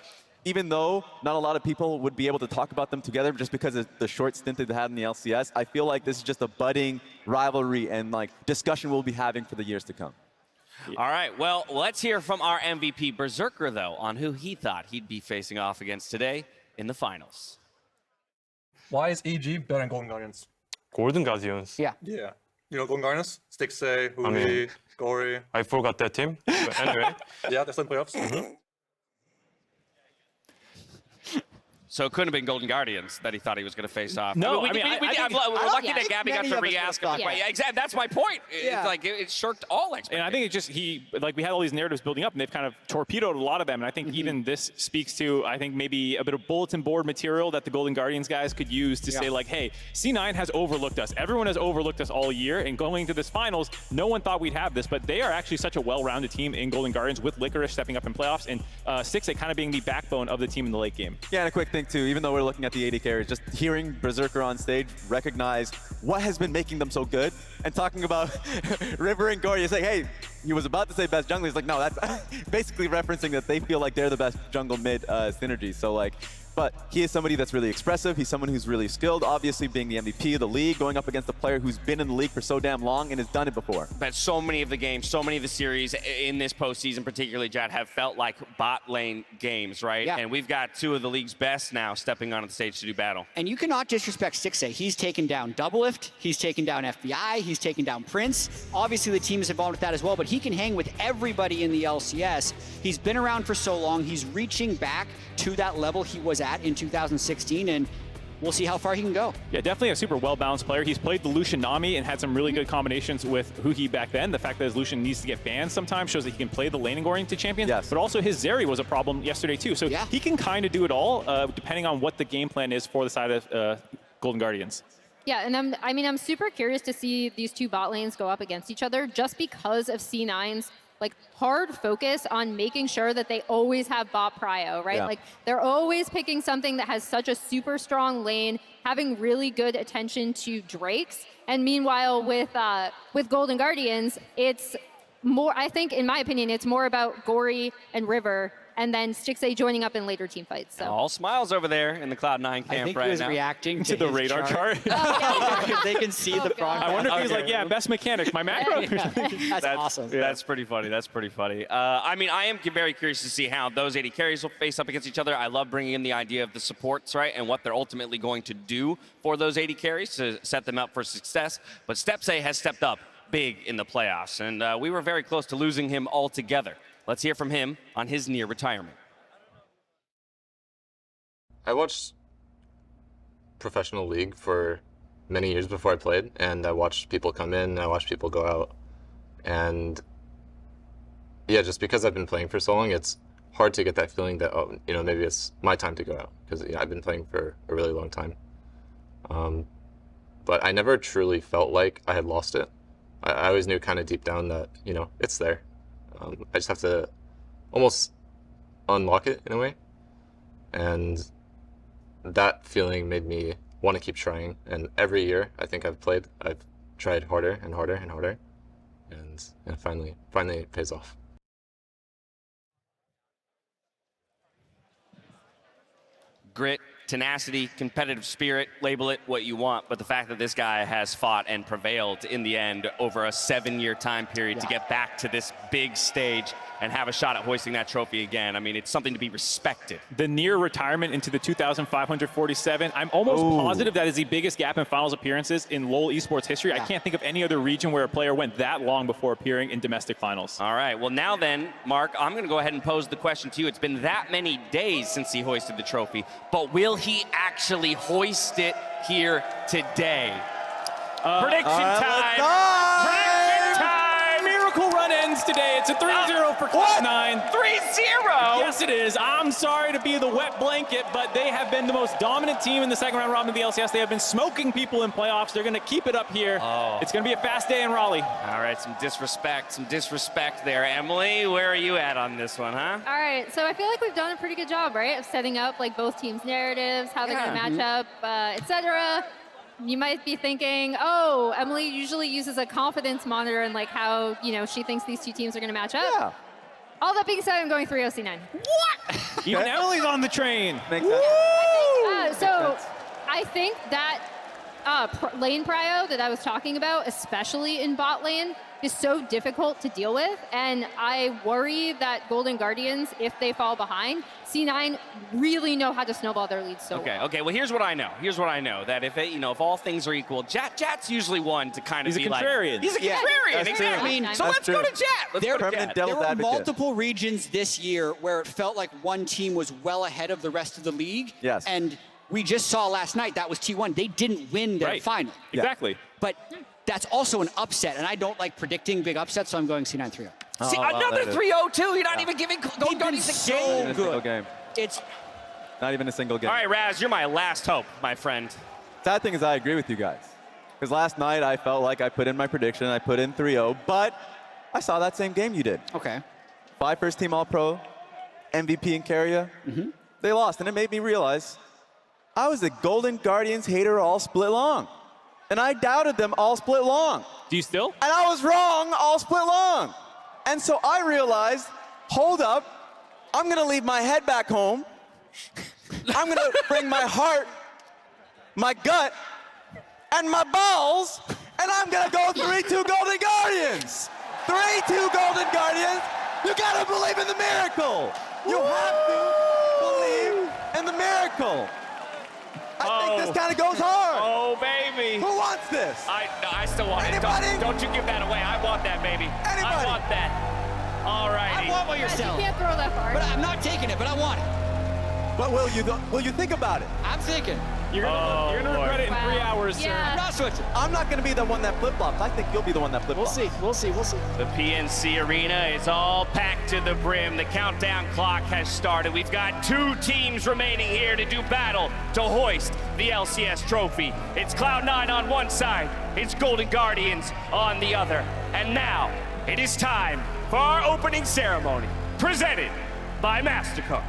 even though not a lot of people would be able to talk about them together just because of the short stint they had in the LCS, I feel like this is just a budding rivalry and like discussion we'll be having for the years to come. All right, well, let's hear from our MVP Berserker, though, on who he thought he'd be facing off against today in the finals. Why is EG better than Golden Guardians? Golden Guardians. Yeah. Yeah. You know Golden Guardians? Stixay, Hui, mean- Gory. I forgot that team. But anyway. Yeah, they're still in playoffs. So it couldn't have been Golden Guardians that he thought he was going to face off. No, we're lucky that Gabby got to re-ask him. Yeah. Yeah, exactly. That's my point. Yeah. It's like it shirked all expectations. And I think it's just we had all these narratives building up, and they've kind of torpedoed a lot of them. And I think even this speaks to, I think, maybe a bit of bulletin board material that the Golden Guardians guys could use to say, like, hey, C9 has overlooked us. Everyone has overlooked us all year. And going to this finals, no one thought we'd have this. But they are actually such a well-rounded team in Golden Guardians, with Licorice stepping up in playoffs and Stixay kind of being the backbone of the team in the late game. Yeah, and a quick thing too, even though we're looking at the AD carries, just hearing Berserker on stage recognize what has been making them so good, and talking about River and Gory, it's like, hey, he was about to say best jungle. He's like, no, that's basically referencing that they feel like they're the best jungle mid synergy. So like, but he is somebody that's really expressive. He's someone who's really skilled, obviously being the MVP of the league, going up against a player who's been in the league for so damn long and has done it before. But so many of the games, so many of the series in this postseason, particularly, Jad, have felt like bot lane games, right? Yeah. And we've got two of the league's best now stepping on the stage to do battle. And you cannot disrespect Stixay. He's taken down Doublelift, he's taken down FBI, he's taken down Prince. Obviously the team is involved with that as well, but he can hang with everybody in the LCS. He's been around for so long, he's reaching back to that level he was at in 2016, and we'll see how far he can go. Yeah, definitely a super well-balanced player. He's played the Lucian Nami and had some really good combinations with Huhi back then. The fact that his Lucian needs to get banned sometimes shows that he can play the laning oriented champion. Yes. But also his Zeri was a problem yesterday too. So he can kind of do it all, depending on what the game plan is for the side of Golden Guardians. Yeah, and I'm super curious to see these two bot lanes go up against each other, just because of C9's like hard focus on making sure that they always have bot prio, right? Yeah. Like they're always picking something that has such a super strong lane, having really good attention to Drakes. And meanwhile, with Golden Guardians, it's more, I think, in my opinion, it's more about Gory and River, and then Stixay joining up in later team fights. So. All smiles over there in the Cloud9 camp I think right he was now. reacting To the his radar chart. They can see the progress. I wonder if he's like, yeah, best mechanic, my macro. That's awesome. That's pretty funny. That's pretty funny. I am very curious to see how those AD carries will face up against each other. I love bringing in the idea of the supports, right, and what they're ultimately going to do for those AD carries to set them up for success. But Stixay has stepped up big in the playoffs, and we were very close to losing him altogether. Let's hear from him on his near retirement. I watched professional league for many years before I played, and I watched people come in, I watched people go out, and yeah, just because I've been playing for so long, it's hard to get that feeling that, oh, you know, maybe it's my time to go out, because I've been playing for a really long time. But I never truly felt like I had lost it. I always knew kind of deep down that, you know, it's there. I just have to almost unlock it in a way, and that feeling made me want to keep trying. And every year I think I've tried harder and harder and harder, and finally it pays off. Grit, tenacity, competitive spirit, label it what you want, but the fact that this guy has fought and prevailed in the end over a 7-year time period to get back to this big stage and have a shot at hoisting that trophy again, I mean, it's something to be respected. The near retirement into the 2,547, I'm almost positive that is the biggest gap in finals appearances in LoL esports history. I can't think of any other region where a player went that long before appearing in domestic finals. All right, well now then, Mark, I'm going to go ahead and pose the question to you. It's been that many days since he hoisted the trophy, but will he actually hoist it here today? Prediction time! Prediction time! Miracle run ends today. It's a 3-0 for Cloud9. 3-0? Yes, it is. I'm sorry to be the wet blanket, but they have been the most dominant team in the second round robin of the LCS. They have been smoking people in playoffs. They're going to keep it up here. It's going to be a fast day in Raleigh. All right, some disrespect there. Emily, where are you at on this one, huh? All right, so I feel like we've done a pretty good job, right, of setting up like both teams' narratives, how they're going to match up, etc. You might be thinking, oh, Emily usually uses a confidence monitor and like how, you know, she thinks these two teams are going to match up. Yeah. All that being said, I'm going 3-0 C9. Even Emily's on the train. Makes sense. So I think that lane prio that I was talking about, especially in bot lane, is so difficult to deal with, and I worry that Golden Guardians, if they fall behind, C9 really know how to snowball their leads so well. Okay, well, here's what I know. That if all things are equal, Jat's usually one to kind of He's be a contrarian. like... He's a contrarian, exactly. I mean, so let's go to Jat. There were multiple regions this year where it felt like one team was well ahead of the rest of the league. Yes. And we just saw last night, that was T1. They didn't win their final. Exactly. But that's also an upset, and I don't like predicting big upsets, so I'm going C9 3-0. See, another 3-0 too. You're not even giving Golden Guardians a game. A single game. It's not even a single game. All right, Raz, you're my last hope, my friend. Sad thing is I agree with you guys. Because last night I felt like I put in my prediction, I put in 3-0, but I saw that same game you did. Okay. 5 first-team All-Pro, MVP and Carrier. They lost, and it made me realize I was a Golden Guardians hater all split long. And I doubted them all split long. Do you still? And I was wrong all split long. And so I realized, hold up, I'm gonna leave my head back home. I'm gonna bring my heart, my gut, and my balls, and I'm gonna go 3-2 Golden Guardians. 3-2 Golden Guardians. You gotta believe in the miracle. You have to believe in the miracle. I think this kind of goes hard. Oh, baby. Who wants this? I still want Anybody? it. Don't you give that away. I want that, baby. Anybody? I want that. All righty. I want what you're selling. You can't throw that far. But I'm not taking it, but I want it. But will you think about it? I'm thinking. You're gonna regret it in 3 hours, sir. I'm not switching. I'm not going to be the one that flip-flops. I think you'll be the one that flip-flops. We'll see. The PNC Arena is all packed to the brim. The countdown clock has started. We've got 2 teams remaining here to do battle to hoist the LCS trophy. It's Cloud9 on one side. It's Golden Guardians on the other. And now it is time for our opening ceremony, presented by MasterCard.